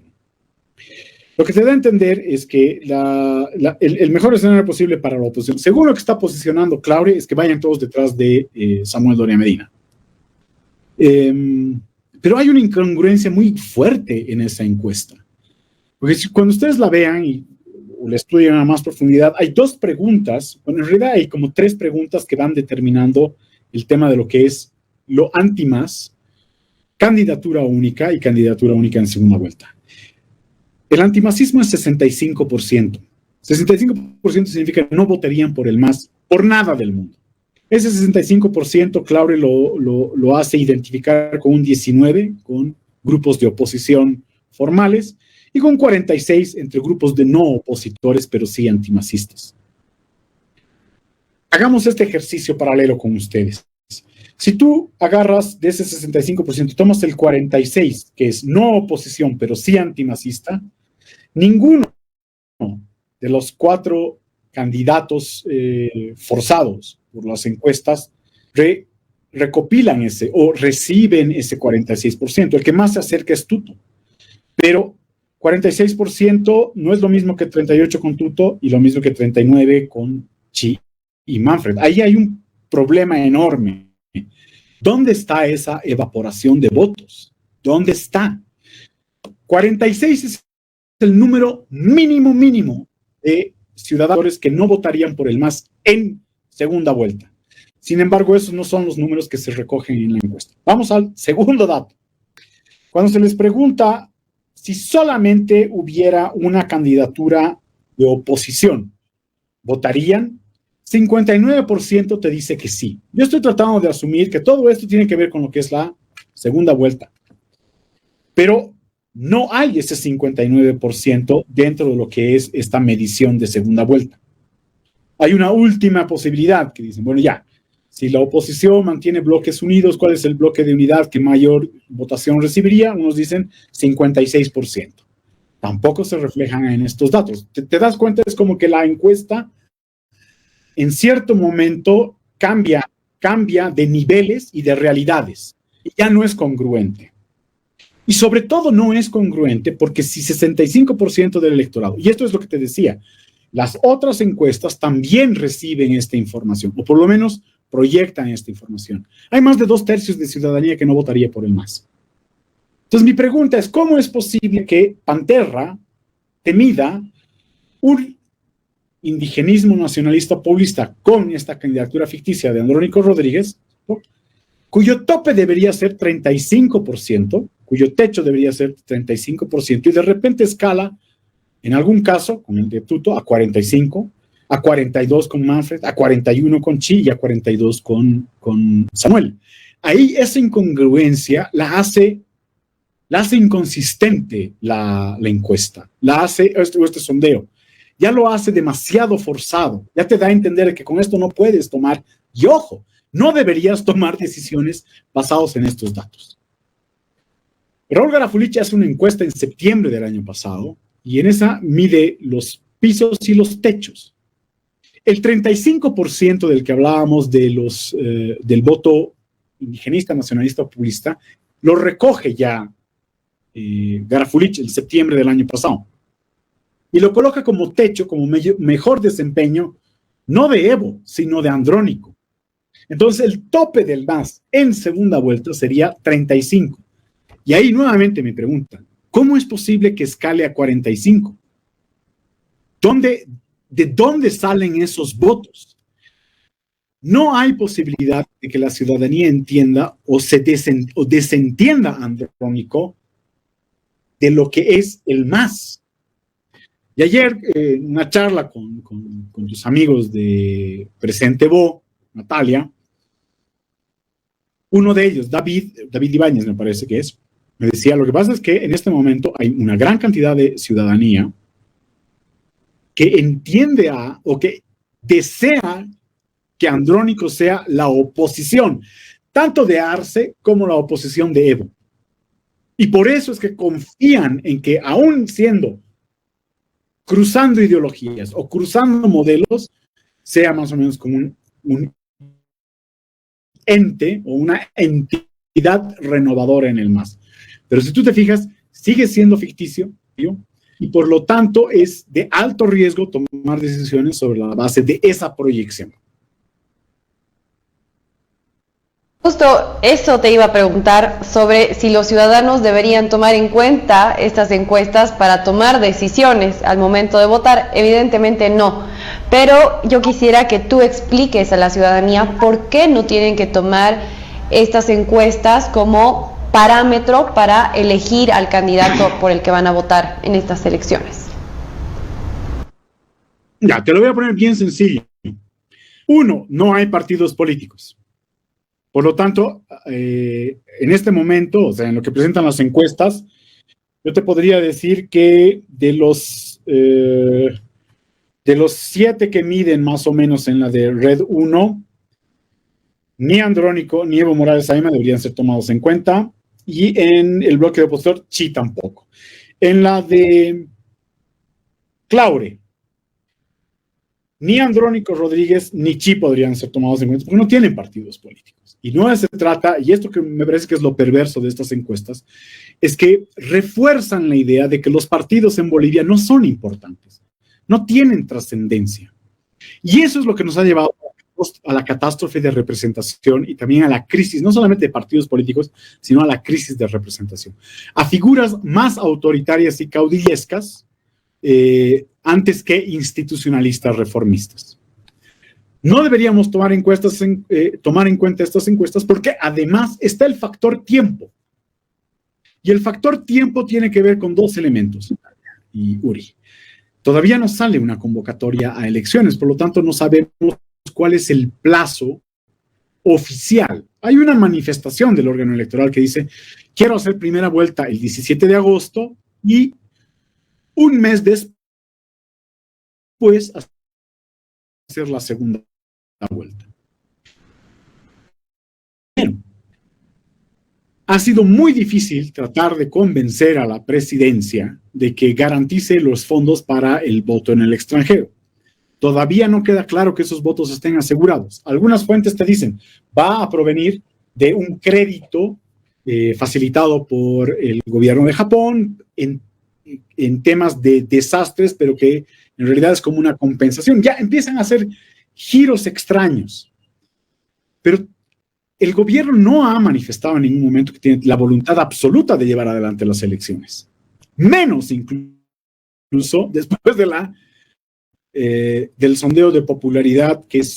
Lo que te da a entender es que el mejor escenario posible para la oposición, según lo que está posicionando Claure, es que vayan todos detrás de Samuel Doria Medina. Pero hay una incongruencia muy fuerte en esa encuesta. Porque cuando ustedes la vean o la estudian a más profundidad, hay dos preguntas, bueno, en realidad hay como tres preguntas que van determinando el tema de lo que es lo anti-MAS, candidatura única y candidatura única en segunda vuelta. El antimasismo es 65%. 65% significa que no votarían por el MAS por nada del mundo. Ese 65%, Claure lo hace identificar con un 19% con grupos de oposición formales y con 46% entre grupos de no opositores, pero sí antimasistas. Hagamos este ejercicio paralelo con ustedes. Si tú agarras de ese 65%, tomas el 46%, que es no oposición, pero sí antimasista, ninguno de los cuatro candidatos forzados por las encuestas recopilan ese o reciben ese 46%. El que más se acerca es Tuto. Pero 46% no es lo mismo que 38% con Tuto y lo mismo que 39% con Chi y Manfred. Ahí hay un problema enorme. ¿Dónde está esa evaporación de votos? ¿Dónde está? 46 es el número mínimo de ciudadanos que no votarían por el MAS en segunda vuelta. Sin embargo, esos no son los números que se recogen en la encuesta. Vamos al segundo dato. Cuando se les pregunta si solamente hubiera una candidatura de oposición, ¿votarían? 59% te dice que sí. Yo estoy tratando de asumir que todo esto tiene que ver con lo que es la segunda vuelta. Pero no hay ese 59% dentro de lo que es esta medición de segunda vuelta. Hay una última posibilidad que dicen, bueno, ya, si la oposición mantiene bloques unidos, ¿cuál es el bloque de unidad que mayor votación recibiría? Unos dicen 56%. Tampoco se reflejan en estos datos. ¿Te das cuenta? Es como que la encuesta en cierto momento cambia de niveles y de realidades. Y ya no es congruente. Y sobre todo no es congruente porque si 65% del electorado, y esto es lo que te decía, las otras encuestas también reciben esta información, o por lo menos proyectan esta información. Hay más de 2/3 de ciudadanía que no votaría por el MAS. Entonces mi pregunta es, ¿cómo es posible que Panterra te mida un indigenismo nacionalista populista con esta candidatura ficticia de Andrónico Rodríguez, ¿no?, cuyo tope debería ser 35%, cuyo techo debería ser 35%, y de repente escala, en algún caso, con el de Tuto, a 45%, a 42% con Manfred, a 41% con Chi y a 42% con Samuel. Ahí esa incongruencia la hace inconsistente la encuesta, la hace este sondeo. Ya lo hace demasiado forzado, ya te da a entender que con esto no puedes tomar, y ojo, no deberías tomar decisiones basadas en estos datos. Raúl Garafulich hace una encuesta en septiembre del año pasado y en esa mide los pisos y los techos. El 35% del que hablábamos del voto indigenista, nacionalista, populista, lo recoge ya Garafulich en septiembre del año pasado. Y lo coloca como techo, como mejor desempeño, no de Evo, sino de Andrónico. Entonces, el tope del MAS en segunda vuelta sería 35. Y ahí nuevamente me preguntan, ¿cómo es posible que escale a 45? ¿De dónde salen esos votos? No hay posibilidad de que la ciudadanía entienda o desentienda a Andrónico de lo que es el MAS. Y ayer, en una charla con tus amigos de Presente Bo, Natalia, uno de ellos, David Ibáñez me parece que es, me decía, lo que pasa es que en este momento hay una gran cantidad de ciudadanía que entiende o que desea que Andrónico sea la oposición, tanto de Arce como la oposición de Evo. Y por eso es que confían en que, aún siendo cruzando ideologías o cruzando modelos, sea más o menos como un ente o una entidad renovadora en el MAS. Pero si tú te fijas, sigue siendo ficticio, ¿sí? Y por lo tanto es de alto riesgo tomar decisiones sobre la base de esa proyección. Justo eso te iba a preguntar sobre si los ciudadanos deberían tomar en cuenta estas encuestas para tomar decisiones al momento de votar. Evidentemente no, pero yo quisiera que tú expliques a la ciudadanía por qué no tienen que tomar estas encuestas como parámetro para elegir al candidato por el que van a votar en estas elecciones. Ya, te lo voy a poner bien sencillo. Uno, no hay partidos políticos. Por lo tanto, en este momento, o sea, en lo que presentan las encuestas, yo te podría decir que de los 7 que miden más o menos en la de Red 1, ni Andrónico ni Evo Morales Ayma deberían ser tomados en cuenta, y en el bloque de opositor, Chi tampoco. En la de Claure, ni Andrónico Rodríguez ni Chi podrían ser tomados en cuenta porque no tienen partidos políticos. Y no se trata, y esto que me parece que es lo perverso de estas encuestas, es que refuerzan la idea de que los partidos en Bolivia no son importantes, no tienen trascendencia. Y eso es lo que nos ha llevado a la catástrofe de representación y también a la crisis, no solamente de partidos políticos, sino a la crisis de representación. A figuras más autoritarias y caudillescas antes que institucionalistas reformistas. No deberíamos tomar en cuenta estas encuestas porque además está el factor tiempo. Y el factor tiempo tiene que ver con dos elementos. Y Uri, todavía no sale una convocatoria a elecciones, por lo tanto no sabemos cuál es el plazo oficial. Hay una manifestación del órgano electoral que dice, quiero hacer primera vuelta el 17 de agosto y un mes después hacer la segunda vuelta. Bien. Ha sido muy difícil tratar de convencer a la presidencia de que garantice los fondos para el voto en el extranjero. Todavía no queda claro que esos votos estén asegurados. Algunas fuentes te dicen, va a provenir de un crédito facilitado por el gobierno de Japón en temas de desastres, pero que en realidad es como una compensación. Ya empiezan a hacer giros extraños. Pero el gobierno no ha manifestado en ningún momento que tiene la voluntad absoluta de llevar adelante las elecciones. Menos incluso después de del sondeo de popularidad que es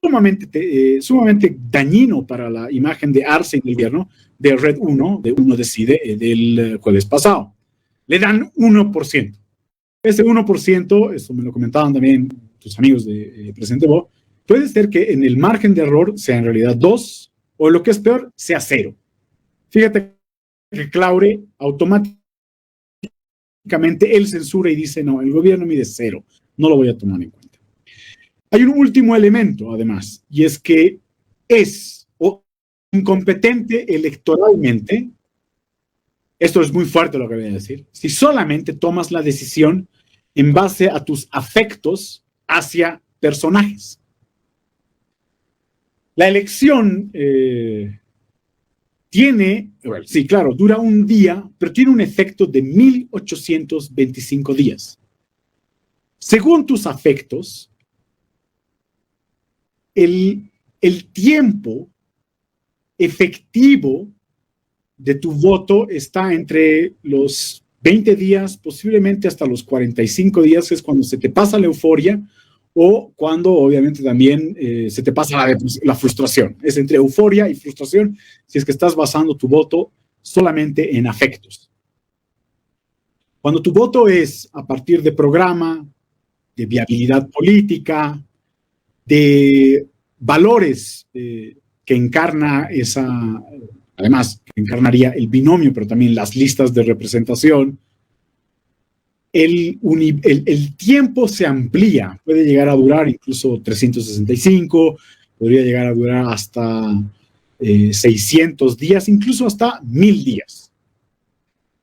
sumamente dañino para la imagen de Arce en el gobierno, de Red 1, de Uno Decide, del jueves pasado. Le dan 1%. Ese 1%, eso me lo comentaban también tus amigos de Presidente Bo, puede ser que en el margen de error sea en realidad 2, o lo que es peor, sea 0. Fíjate que Claure automáticamente él censura y dice, no, el gobierno mide 0, no lo voy a tomar en cuenta. Hay un último elemento, además, y es que es incompetente electoralmente. Esto es muy fuerte lo que voy a decir. Si solamente tomas la decisión en base a tus afectos hacia personajes. La elección sí, claro, dura un día, pero tiene un efecto de 1825 días. Según tus afectos, el tiempo efectivo de tu voto está entre los 20 días, posiblemente hasta los 45 días, que es cuando se te pasa la euforia o cuando obviamente también se te pasa la frustración. Es entre euforia y frustración si es que estás basando tu voto solamente en afectos. Cuando tu voto es a partir de programa, de viabilidad política, de valores que encarna además, que encarnaría el binomio, pero también las listas de representación, el tiempo se amplía, puede llegar a durar incluso 365, podría llegar a durar hasta 600 días, incluso hasta 1000 días.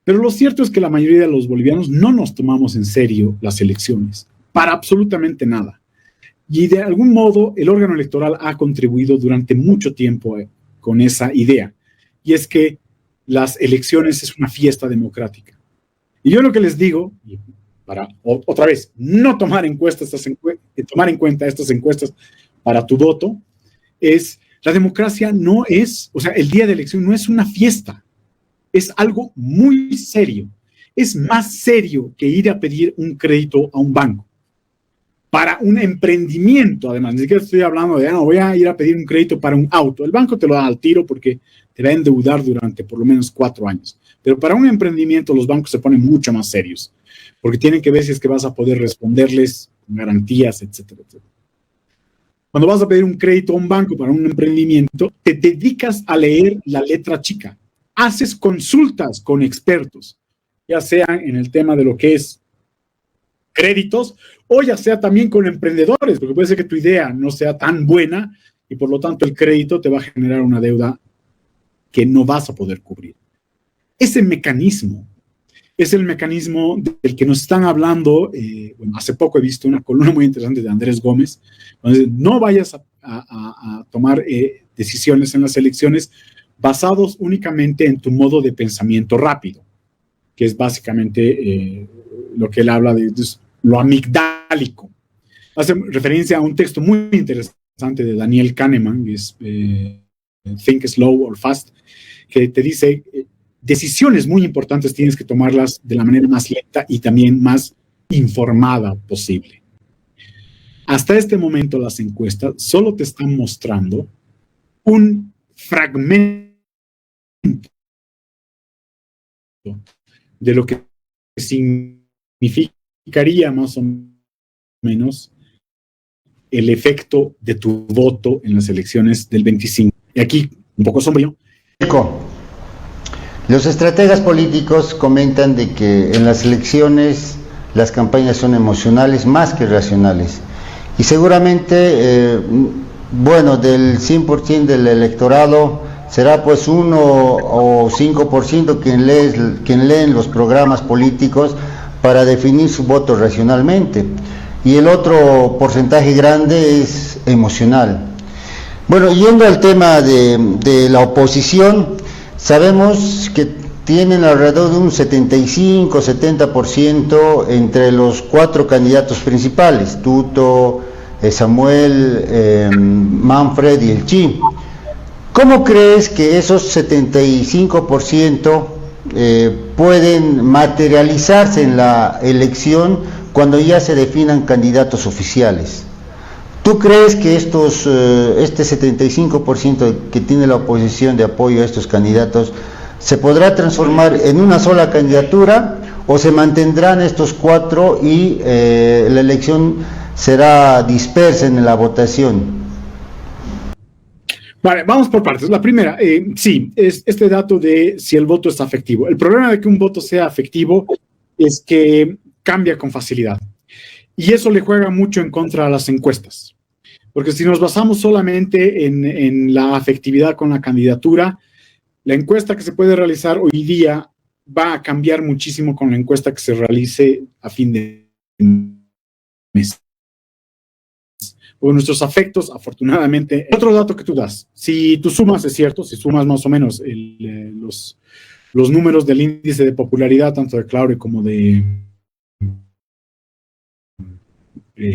Pero lo cierto es que la mayoría de los bolivianos no nos tomamos en serio las elecciones, para absolutamente nada. Y de algún modo el órgano electoral ha contribuido durante mucho tiempo con esa idea, y es que las elecciones es una fiesta democrática. Y yo lo que les digo, para otra vez no tomar en cuenta estas encuestas para tu voto, es la democracia no es, o sea, el día de elección no es una fiesta, es algo muy serio. Es más serio que ir a pedir un crédito a un banco. Para un emprendimiento, además, ni siquiera estoy hablando de, no, voy a ir a pedir un crédito para un auto. El banco te lo da al tiro porque te va a endeudar durante por lo menos 4 años. Pero para un emprendimiento los bancos se ponen mucho más serios, porque tienen que ver si es que vas a poder responderles con garantías, etcétera, etcétera. Cuando vas a pedir un crédito a un banco para un emprendimiento, te dedicas a leer la letra chica. Haces consultas con expertos, ya sea en el tema de lo que es créditos o ya sea también con emprendedores, porque puede ser que tu idea no sea tan buena y por lo tanto el crédito te va a generar una deuda que no vas a poder cubrir. Ese mecanismo es el mecanismo del que nos están hablando. Bueno, hace poco he visto una columna muy interesante de Andrés Gómez, donde no vayas a tomar decisiones en las elecciones basados únicamente en tu modo de pensamiento rápido, que es básicamente lo que él habla de lo amigdálico. Hace referencia a un texto muy interesante de Daniel Kahneman, que es Think Slow or Fast, que te dice decisiones muy importantes tienes que tomarlas de la manera más lenta y también más informada posible. Hasta este momento las encuestas solo te están mostrando un fragmento de lo que significaría más o menos el efecto de tu voto en las elecciones del 25. Y aquí, un poco sombrío. Los estrategas políticos comentan de que en las elecciones las campañas son emocionales más que racionales. Y seguramente, bueno, del 100% del electorado será pues 1 o 5% quien leen los programas políticos para definir su voto racionalmente. Y el otro porcentaje grande es emocional. Bueno, yendo al tema de la oposición, sabemos que tienen alrededor de un 75-70% entre los 4 candidatos principales, Tuto, Samuel, Manfred y el Chi. ¿Cómo crees que esos 75% pueden materializarse en la elección cuando ya se definan candidatos oficiales? ¿Tú crees que este 75% que tiene la oposición de apoyo a estos candidatos se podrá transformar en una sola candidatura o se mantendrán estos 4 y la elección será dispersa en la votación? Vale, vamos por partes. La primera, sí, es este dato de si el voto es afectivo. El problema de que un voto sea afectivo es que cambia con facilidad. Y eso le juega mucho en contra a las encuestas. Porque si nos basamos solamente en la afectividad con la candidatura, la encuesta que se puede realizar hoy día va a cambiar muchísimo con la encuesta que se realice a fin de mes. O nuestros afectos, afortunadamente. Otro dato que tú das, si tú sumas, es cierto, si sumas más o menos los números del índice de popularidad, tanto de Claure como de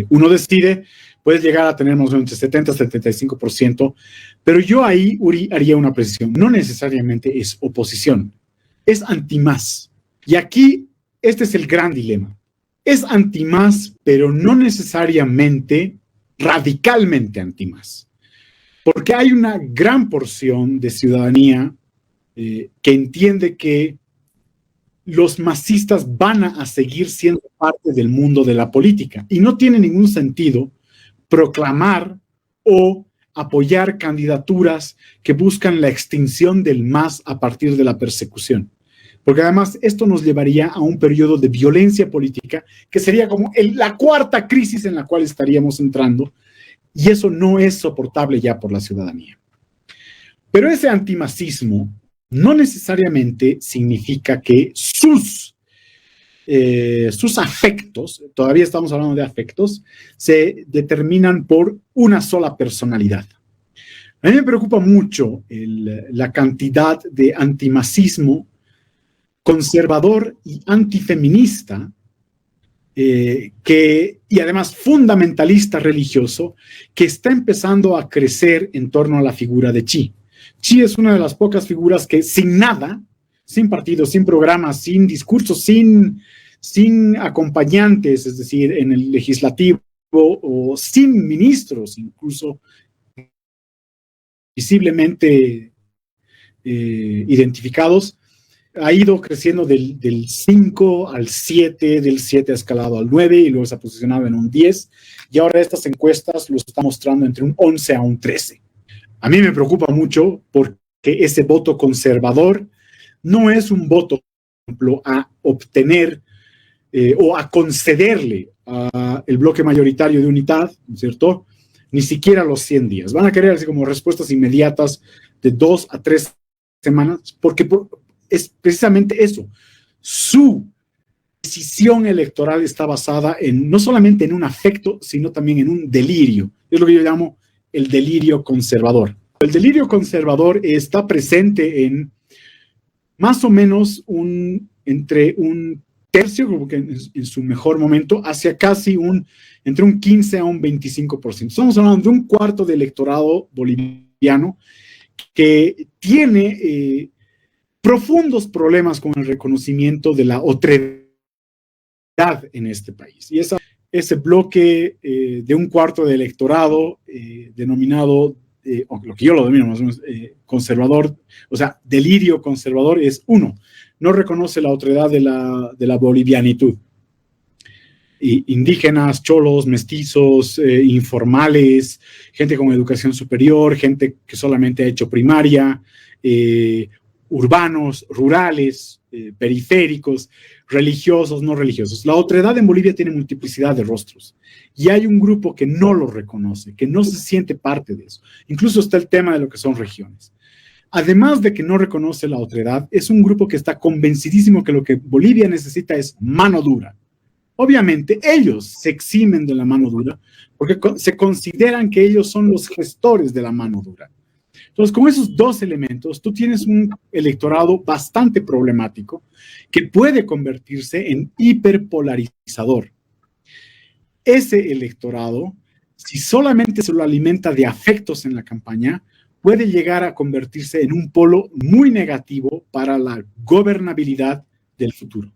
Uno Decide, puedes llegar a tener más o menos entre 70 y 75%, pero yo ahí, Uri, haría una precisión. No necesariamente es oposición, es antimás. Y aquí, este es el gran dilema. Es antimás, pero no necesariamente radicalmente antimás. Porque hay una gran porción de ciudadanía que entiende que los masistas van a seguir siendo parte del mundo de la política y no tiene ningún sentido proclamar o apoyar candidaturas que buscan la extinción del MAS a partir de la persecución. porque además esto nos llevaría a un periodo de violencia política que sería como la cuarta crisis en la cual estaríamos entrando, y eso no es soportable ya por la ciudadanía. Pero ese antimasismo no necesariamente significa que sus afectos, todavía estamos hablando de afectos, se determinan por una sola personalidad. A mí me preocupa mucho la cantidad de antimasismo conservador y antifeminista y además fundamentalista religioso que está empezando a crecer en torno a la figura de Xi. Xi es una de las pocas figuras que sin nada, sin partidos, sin programas, sin discursos, sin acompañantes, es decir, en el legislativo o sin ministros incluso visiblemente identificados, ha ido creciendo del 5 al 7, del 7 ha escalado al 9 y luego se ha posicionado en un 10, y ahora estas encuestas lo están mostrando entre un 11 a un 13. A mí me preocupa mucho porque ese voto conservador no es un voto, por ejemplo, a obtener o a concederle al bloque mayoritario de UNITAD, ¿no es cierto?, ni siquiera los 100 días. Van a querer así como respuestas inmediatas de 2 a 3 semanas, porque es precisamente eso. Su decisión electoral está basada no solamente en un afecto, sino también en un delirio. Es lo que yo llamo el delirio conservador. El delirio conservador está presente en más o menos entre un tercio, como que en su mejor momento, hacia casi entre un 15 a un 25%. Estamos hablando de un cuarto de electorado boliviano que tiene profundos problemas con el reconocimiento de la otredad en este país. Y ese bloque de un cuarto de electorado denominado, o lo que yo lo domino más o menos, conservador, o sea, delirio conservador, es uno, no reconoce la otredad de la bolivianitud. Indígenas, cholos, mestizos, informales, gente con educación superior, gente que solamente ha hecho primaria, urbanos, rurales, periféricos, religiosos, no religiosos. La otredad en Bolivia tiene multiplicidad de rostros y hay un grupo que no lo reconoce, que no se siente parte de eso. Incluso está el tema de lo que son regiones. Además de que no reconoce la otredad, es un grupo que está convencidísimo que lo que Bolivia necesita es mano dura. Obviamente, ellos se eximen de la mano dura porque se consideran que ellos son los gestores de la mano dura. Entonces, con esos dos elementos, tú tienes un electorado bastante problemático que puede convertirse en hiperpolarizador. Ese electorado, si solamente se lo alimenta de afectos en la campaña, puede llegar a convertirse en un polo muy negativo para la gobernabilidad del futuro.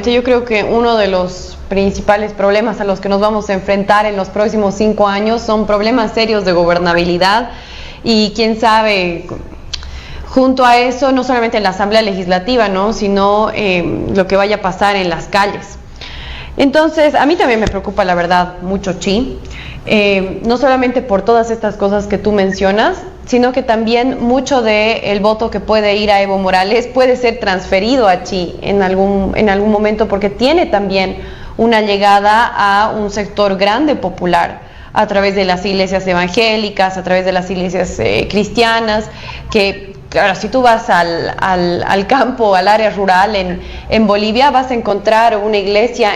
Yo creo que uno de los principales problemas a los que nos vamos a enfrentar en los próximos 5 años son problemas serios de gobernabilidad y quién sabe, junto a eso, no solamente en la Asamblea Legislativa, ¿no?, sino lo que vaya a pasar en las calles. Entonces, a mí también me preocupa, la verdad, mucho Xi, no solamente por todas estas cosas que tú mencionas, sino que también mucho del voto que puede ir a Evo Morales puede ser transferido a Xi en algún momento, porque tiene también una llegada a un sector grande popular a través de las iglesias evangélicas, a través de las iglesias cristianas, que claro, si tú vas al campo, al área rural en Bolivia, vas a encontrar una iglesia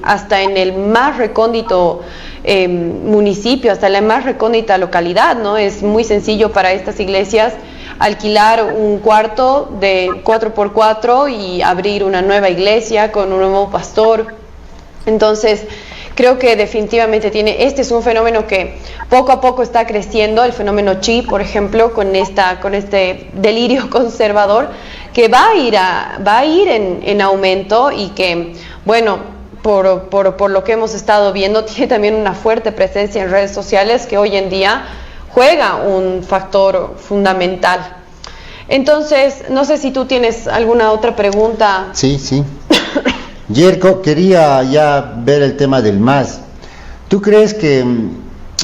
hasta en el más recóndito municipio, hasta la más recóndita localidad, ¿no? Es muy sencillo para estas iglesias alquilar un cuarto de 4x4 y abrir una nueva iglesia con un nuevo pastor. Entonces, creo que definitivamente este es un fenómeno que poco a poco está creciendo, el fenómeno Xi, por ejemplo, con este delirio conservador que va a ir en aumento y que, bueno, por lo que hemos estado viendo, tiene también una fuerte presencia en redes sociales que hoy en día juega un factor fundamental. Entonces, no sé si tú tienes alguna otra pregunta. Sí. Yerko, quería ya ver el tema del MAS. ¿Tú crees que,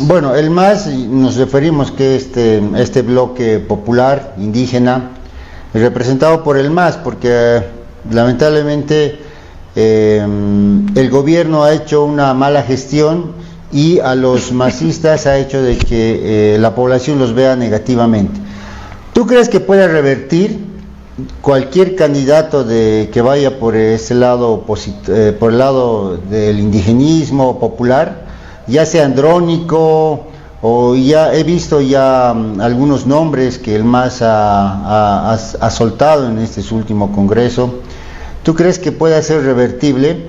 bueno, el MAS, nos referimos que este bloque popular, indígena, representado por el MAS, porque Lamentablemente, el gobierno ha hecho una mala gestión y a los masistas ha hecho de que la población los vea negativamente. ¿Tú crees que puede revertir cualquier candidato que vaya por ese lado, por el lado del indigenismo popular, ya sea andrónico, o ya he visto ya algunos nombres que el MAS ha soltado en este último congreso? ¿Tú crees que pueda ser revertible?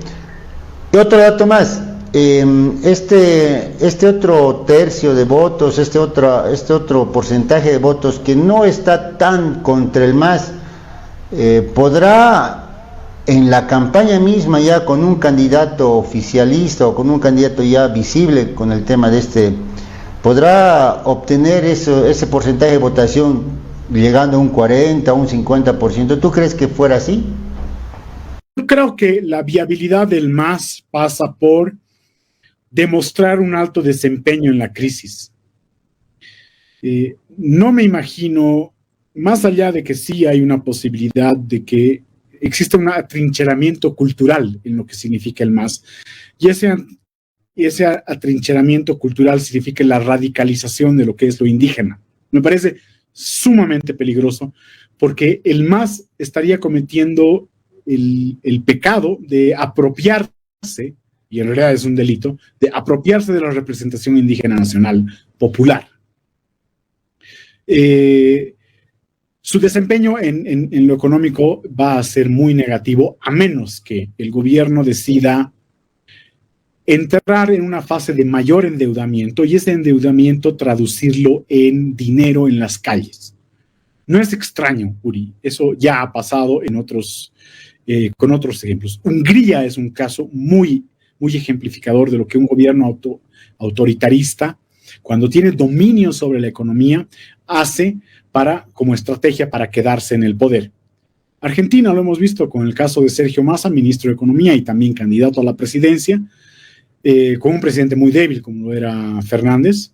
Y otro dato más, este otro tercio de votos, este otro porcentaje de votos que no está tan contra el MAS, ¿podrá en la campaña misma, ya con un candidato oficialista o con un candidato ya visible con el tema de podrá obtener ese porcentaje de votación llegando a un 40, a un 50%? ¿Tú crees que fuera así? Yo creo que la viabilidad del MAS pasa por demostrar un alto desempeño en la crisis. No me imagino, más allá de que sí hay una posibilidad de que exista un atrincheramiento cultural en lo que significa el MAS, y ese atrincheramiento cultural significa la radicalización de lo que es lo indígena. Me parece sumamente peligroso, porque el MAS estaría cometiendo el pecado de apropiarse, y en realidad es un delito, de apropiarse de la representación indígena nacional popular. Su desempeño en lo económico va a ser muy negativo, a menos que el gobierno decida entrar en una fase de mayor endeudamiento, y ese endeudamiento traducirlo en dinero en las calles. No es extraño, Uri, eso ya ha pasado con otros ejemplos. Hungría es un caso muy ejemplificador de lo que un gobierno autoritarista, cuando tiene dominio sobre la economía, hace como estrategia para quedarse en el poder. Argentina lo hemos visto con el caso de Sergio Massa, ministro de Economía y también candidato a la presidencia, con un presidente muy débil como lo era Fernández.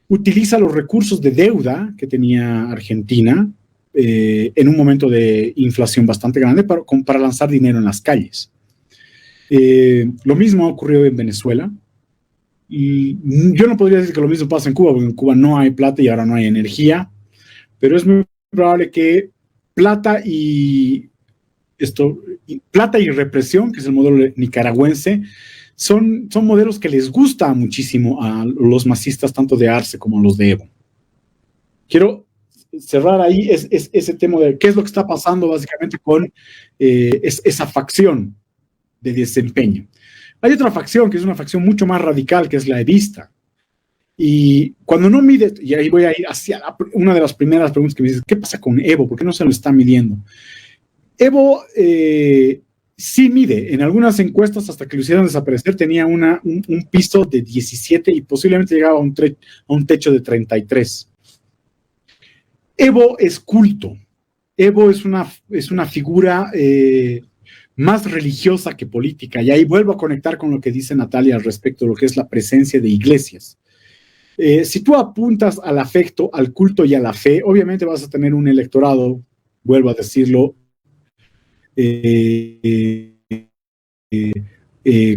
Utiliza los recursos de deuda que tenía Argentina en un momento de inflación bastante grande para lanzar dinero en las calles. Lo mismo ha ocurrido en Venezuela, y yo no podría decir que lo mismo pasa en Cuba, porque en Cuba no hay plata y ahora no hay energía, pero es muy probable que plata y represión, que es el modelo nicaragüense, son modelos que les gusta muchísimo a los masistas, tanto de Arce como a los de Evo. Quiero cerrar ahí ese tema de qué es lo que está pasando básicamente con esa facción de desempeño. Hay otra facción que es una facción mucho más radical, que es la evista. Y cuando no mide, y ahí voy a ir hacia una de las primeras preguntas que me dices, ¿qué pasa con Evo? ¿Por qué no se lo está midiendo? Evo sí mide. En algunas encuestas, hasta que lo hicieron desaparecer, tenía un piso de 17 y posiblemente llegaba a un techo de 33. Evo es culto. Evo es una figura más religiosa que política, y ahí vuelvo a conectar con lo que dice Natalia al respecto de lo que es la presencia de iglesias. Si tú apuntas al afecto, al culto y a la fe, obviamente vas a tener un electorado, vuelvo a decirlo,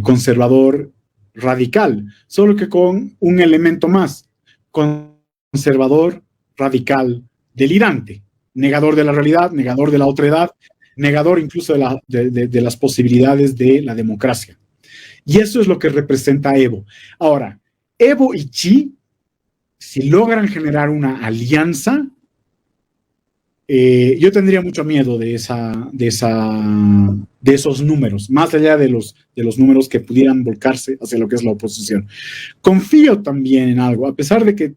conservador radical, solo que con un elemento más: conservador radical delirante, negador de la realidad, negador de la otredad, negador incluso de las posibilidades de la democracia. Y eso es lo que representa Evo. Ahora, Evo y Xi, si logran generar una alianza, yo tendría mucho miedo de esos números, más allá de los números que pudieran volcarse hacia lo que es la oposición. Confío también en algo, a pesar de que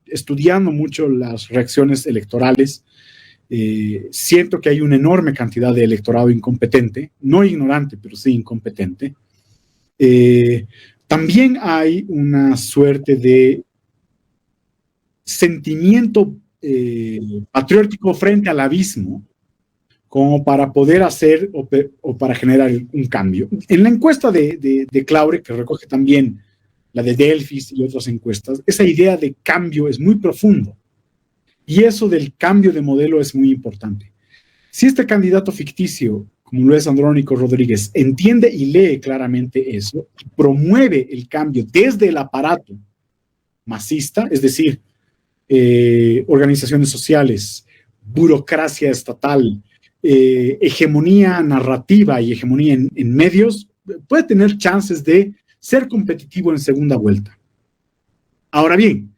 estudiando mucho las reacciones electorales, siento que hay una enorme cantidad de electorado incompetente, no ignorante, pero sí incompetente. También hay una suerte de sentimiento patriótico frente al abismo, como para poder hacer o para generar un cambio. En la encuesta de Claure, que recoge también la de Delfis y otras encuestas, esa idea de cambio es muy profundo. Y eso del cambio de modelo es muy importante. Si este candidato ficticio, como lo es Andrónico Rodríguez, entiende y lee claramente eso, promueve el cambio desde el aparato masista, es decir, organizaciones sociales, burocracia estatal, hegemonía narrativa y hegemonía en medios, puede tener chances de ser competitivo en segunda vuelta. Ahora bien,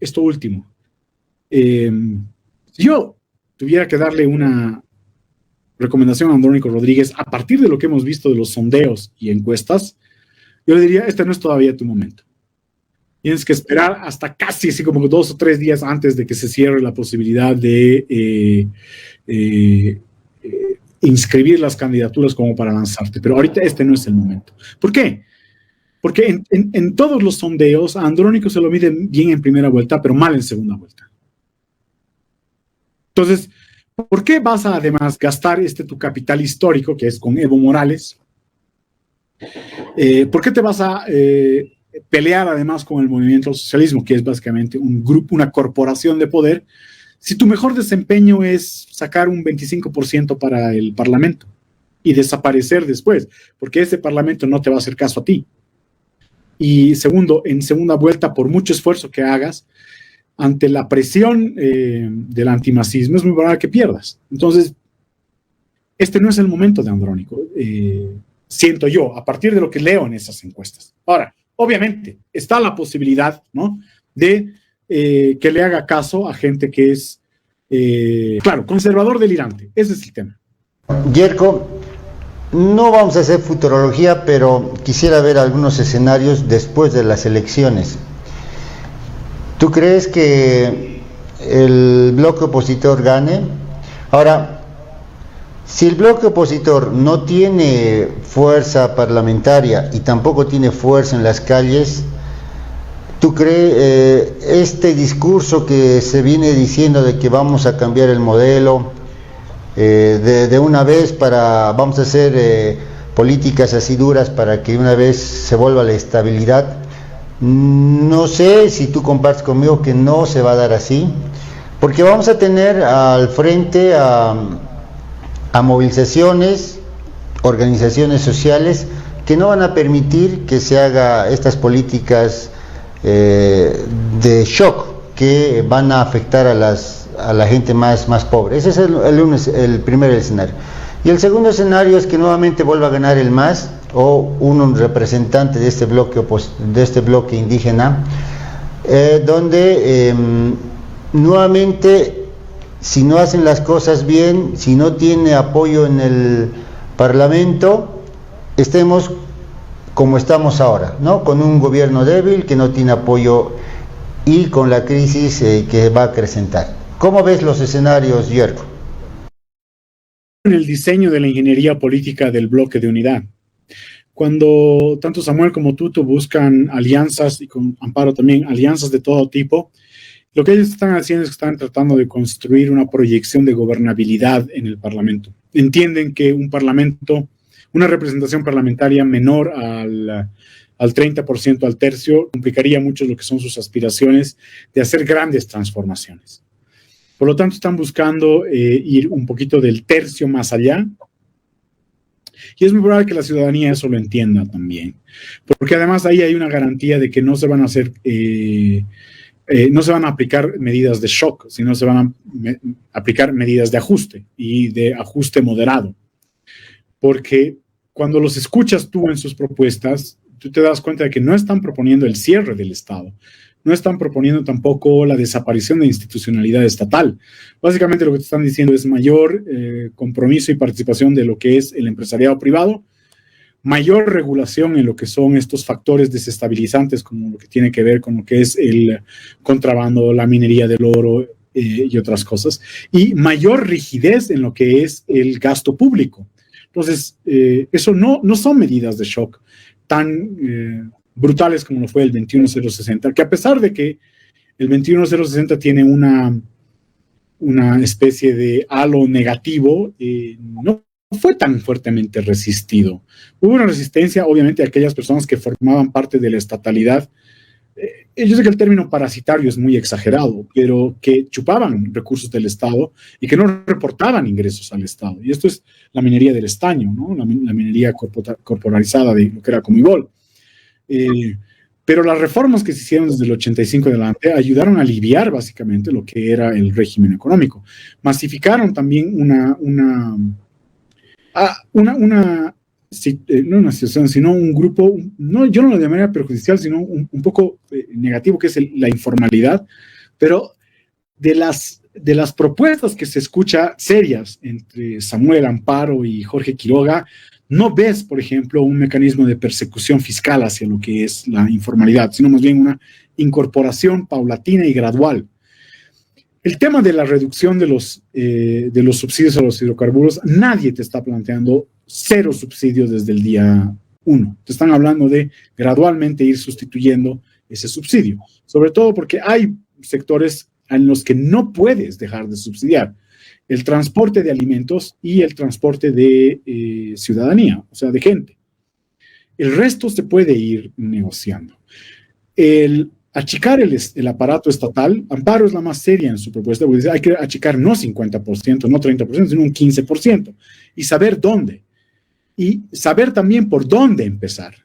esto último, si yo tuviera que darle una recomendación a Andrónico Rodríguez, a partir de lo que hemos visto de los sondeos y encuestas, yo le diría, este no es todavía tu momento. Tienes que esperar hasta casi así como 2 o 3 días antes de que se cierre la posibilidad de inscribir las candidaturas como para lanzarte. Pero ahorita este no es el momento. ¿Por qué? Porque en todos los sondeos a Andrónico se lo mide bien en primera vuelta, pero mal en segunda vuelta. Entonces, ¿por qué vas a además gastar tu capital histórico, que es con Evo Morales? ¿Por qué te vas a pelear además con el movimiento al socialismo, que es básicamente un grupo, una corporación de poder, si tu mejor desempeño es sacar un 25% para el Parlamento y desaparecer después? Porque ese Parlamento no te va a hacer caso a ti. Y segundo, en segunda vuelta, por mucho esfuerzo que hagas, ante la presión del antimasismo, es muy probable que pierdas. Entonces, este no es el momento de Andrónico, siento yo, a partir de lo que leo en esas encuestas. Ahora, obviamente, está la posibilidad, ¿no?, de que le haga caso a gente que es, claro, conservador delirante. Ese es el tema. Yerko, no vamos a hacer futurología, pero quisiera ver algunos escenarios después de las elecciones. ¿Tú crees que el bloque opositor gane? Ahora, si el bloque opositor no tiene fuerza parlamentaria y tampoco tiene fuerza en las calles, ¿tú crees este discurso que se viene diciendo de que vamos a cambiar el modelo de una vez vamos a hacer políticas así duras para que una vez se vuelva la estabilidad? No sé si tú compartes conmigo que no se va a dar así, porque vamos a tener al frente a movilizaciones, organizaciones sociales que no van a permitir que se haga estas políticas de shock que van a afectar a la gente más pobre. Ese es el primer escenario. Y el segundo escenario es que nuevamente vuelva a ganar el MAS o un representante de este bloque indígena, donde nuevamente, si no hacen las cosas bien, si no tiene apoyo en el Parlamento, estemos como estamos ahora, ¿no?, con un gobierno débil que no tiene apoyo y con la crisis que va a acrecentar. ¿Cómo ves los escenarios, Yerko? En el diseño de la ingeniería política del bloque de unidad. Cuando tanto Samuel como Tuto buscan alianzas, y con Amparo también, alianzas de todo tipo, lo que ellos están haciendo es que están tratando de construir una proyección de gobernabilidad en el Parlamento. Entienden que un Parlamento, una representación parlamentaria menor al 30%, al tercio, complicaría mucho lo que son sus aspiraciones de hacer grandes transformaciones. Por lo tanto, están buscando ir un poquito del tercio más allá. Y es muy probable que la ciudadanía eso lo entienda también. Porque además ahí hay una garantía de que no se van a hacer, no se van a aplicar medidas de shock, sino se van a aplicar medidas de ajuste y de ajuste moderado. Porque cuando los escuchas tú en sus propuestas, tú te das cuenta de que no están proponiendo el cierre del Estado. No están proponiendo tampoco la desaparición de institucionalidad estatal. Básicamente lo que te están diciendo es mayor compromiso y participación de lo que es el empresariado privado, mayor regulación en lo que son estos factores desestabilizantes, como lo que tiene que ver con lo que es el contrabando, la minería del oro y otras cosas, y mayor rigidez en lo que es el gasto público. Entonces, eso no son medidas de shock tan brutales como lo fue el 21060, que a pesar de que el 21060 tiene una especie de halo negativo, no fue tan fuertemente resistido. Hubo una resistencia, obviamente, a aquellas personas que formaban parte de la estatalidad yo sé que el término parasitario es muy exagerado, pero que chupaban recursos del Estado y que no reportaban ingresos al Estado. Y esto es la minería del estaño, ¿no? La minería corporalizada de lo que era Comibol. Pero las reformas que se hicieron desde el 85 en adelante ayudaron a aliviar básicamente lo que era el régimen económico. Masificaron también no una situación, sino un grupo, no, yo no lo llamaría perjudicial, sino un poco negativo, que es la informalidad, pero de las propuestas que se escucha serias entre Samuel Amparo y Jorge Quiroga, no ves, por ejemplo, un mecanismo de persecución fiscal hacia lo que es la informalidad, sino más bien una incorporación paulatina y gradual. El tema de la reducción de los subsidios a los hidrocarburos, nadie te está planteando 0 subsidios desde el día 1. Te están hablando de gradualmente ir sustituyendo ese subsidio, sobre todo porque hay sectores en los que no puedes dejar de subsidiar. El transporte de alimentos y el transporte de ciudadanía, o sea, de gente. El resto se puede ir negociando. El achicar el aparato estatal, Amparo es la más seria en su propuesta, porque dice, hay que achicar no 50%, no 30%, sino un 15%, y saber dónde. Y saber también por dónde empezar.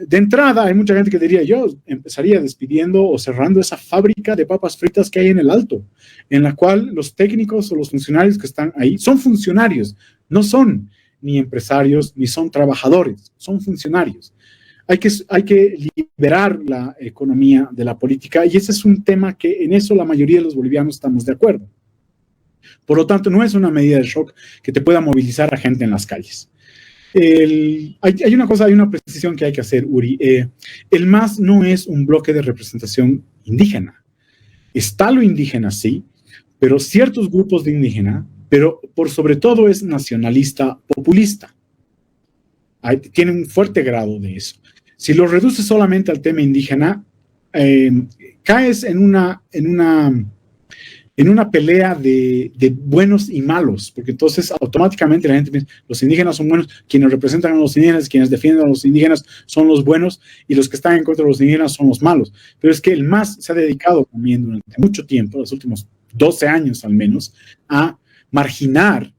De entrada, hay mucha gente que diría, yo empezaría despidiendo o cerrando esa fábrica de papas fritas que hay en el Alto, en la cual los técnicos o los funcionarios que están ahí son funcionarios, no son ni empresarios ni son trabajadores, son funcionarios. Hay que liberar la economía de la política y ese es un tema que en eso la mayoría de los bolivianos estamos de acuerdo. Por lo tanto, no es una medida de shock que te pueda movilizar a gente en las calles. Hay una precisión que hay que hacer, Uri. El MAS no es un bloque de representación indígena. Está lo indígena, sí, pero ciertos grupos de indígena, pero por sobre todo es nacionalista populista. Tiene un fuerte grado de eso. Si lo reduces solamente al tema indígena, caes en una pelea de buenos y malos, porque entonces automáticamente la gente piensa, los indígenas son buenos, quienes representan a los indígenas, quienes defienden a los indígenas son los buenos, y los que están en contra de los indígenas son los malos. Pero es que el MAS se ha dedicado también durante mucho tiempo, los últimos 12 años al menos, a marginar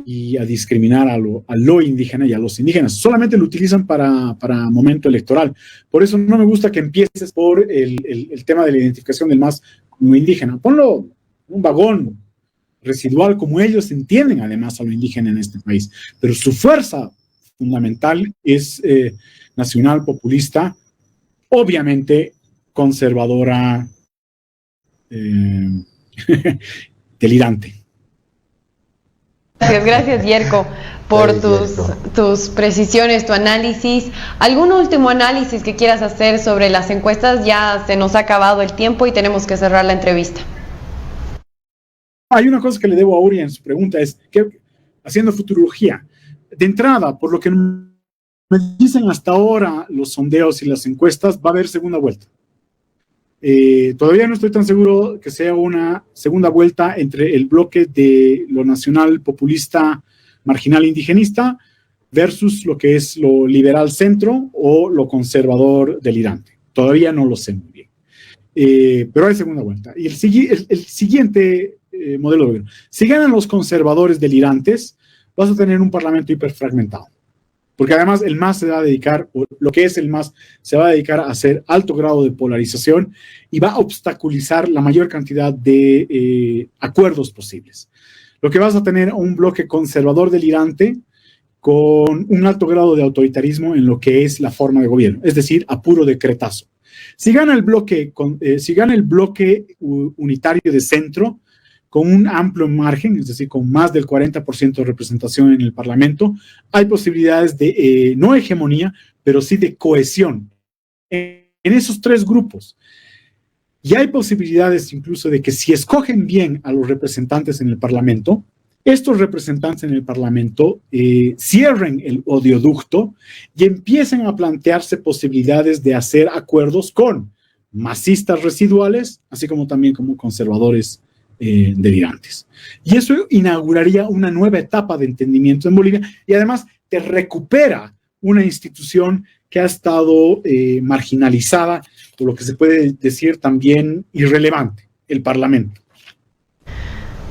y a discriminar a lo indígena y a los indígenas. Solamente lo utilizan para momento electoral. Por eso no me gusta que empieces por el tema de la identificación del MAS como indígena. Ponlo un vagón residual, como ellos entienden además a lo indígena en este país. Pero su fuerza fundamental es nacional, populista, obviamente conservadora, delirante. Gracias, Yerko, por tus precisiones, tu análisis. ¿Algún último análisis que quieras hacer sobre las encuestas? Ya se nos ha acabado el tiempo y tenemos que cerrar la entrevista. Hay una cosa que le debo a Uri en su pregunta, es que, haciendo futurología, de entrada, por lo que me dicen hasta ahora los sondeos y las encuestas, va a haber segunda vuelta. Todavía no estoy tan seguro que sea una segunda vuelta entre el bloque de lo nacional populista marginal indigenista versus lo que es lo liberal centro o lo conservador delirante. Todavía no lo sé muy bien. Pero hay segunda vuelta. Y el siguiente modelo de gobierno. Si ganan los conservadores delirantes, vas a tener un parlamento hiperfragmentado. Porque además el MAS se va a dedicar, o lo que es el MAS, se va a dedicar a hacer alto grado de polarización y va a obstaculizar la mayor cantidad de acuerdos posibles. Lo que vas a tener un bloque conservador delirante con un alto grado de autoritarismo en lo que es la forma de gobierno, es decir, a puro decretazo. Si gana el bloque unitario de centro, con un amplio margen, es decir, con más del 40% de representación en el Parlamento, hay posibilidades de, no hegemonía, pero sí de cohesión en esos tres grupos. Y hay posibilidades incluso de que si escogen bien a los representantes en el Parlamento, estos representantes en el Parlamento cierren el oleoducto y empiecen a plantearse posibilidades de hacer acuerdos con masistas residuales, así como también como conservadores delirantes. Y eso inauguraría una nueva etapa de entendimiento en Bolivia y además te recupera una institución que ha estado marginalizada o lo que se puede decir también irrelevante, el Parlamento.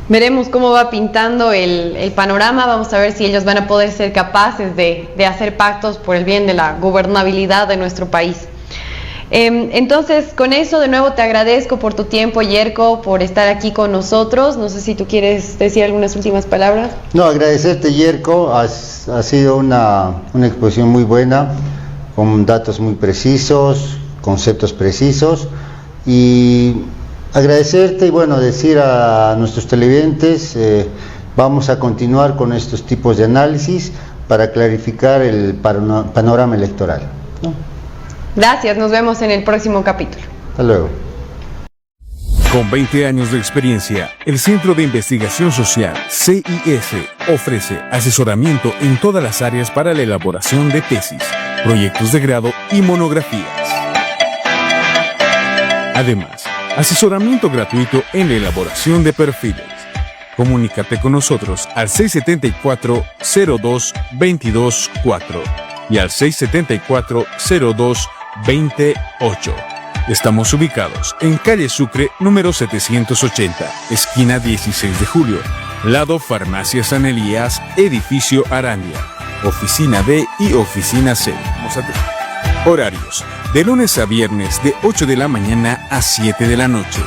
Veremos cómo va pintando el panorama, vamos a ver si ellos van a poder ser capaces de hacer pactos por el bien de la gobernabilidad de nuestro país. Entonces, con eso de nuevo te agradezco por tu tiempo, Yerko, por estar aquí con nosotros. No sé si tú quieres decir algunas últimas palabras. No, agradecerte, Yerko, ha sido una exposición muy buena, con datos muy precisos, conceptos precisos, y agradecerte y bueno, decir a nuestros televidentes, vamos a continuar con estos tipos de análisis para clarificar el panorama electoral, ¿no? Gracias, nos vemos en el próximo capítulo. Hasta luego. Con 20 años de experiencia, el Centro de Investigación Social, CIS, ofrece asesoramiento en todas las áreas para la elaboración de tesis, proyectos de grado y monografías. Además, asesoramiento gratuito en la elaboración de perfiles. Comunícate con nosotros al 674-02-224 y al 674-02-28. Estamos ubicados en calle Sucre, número 780, esquina 16 de julio, lado Farmacia San Elías, edificio Arandia, oficina D y oficina C. Horarios: de lunes a viernes de 8 de la mañana a 7 de la noche.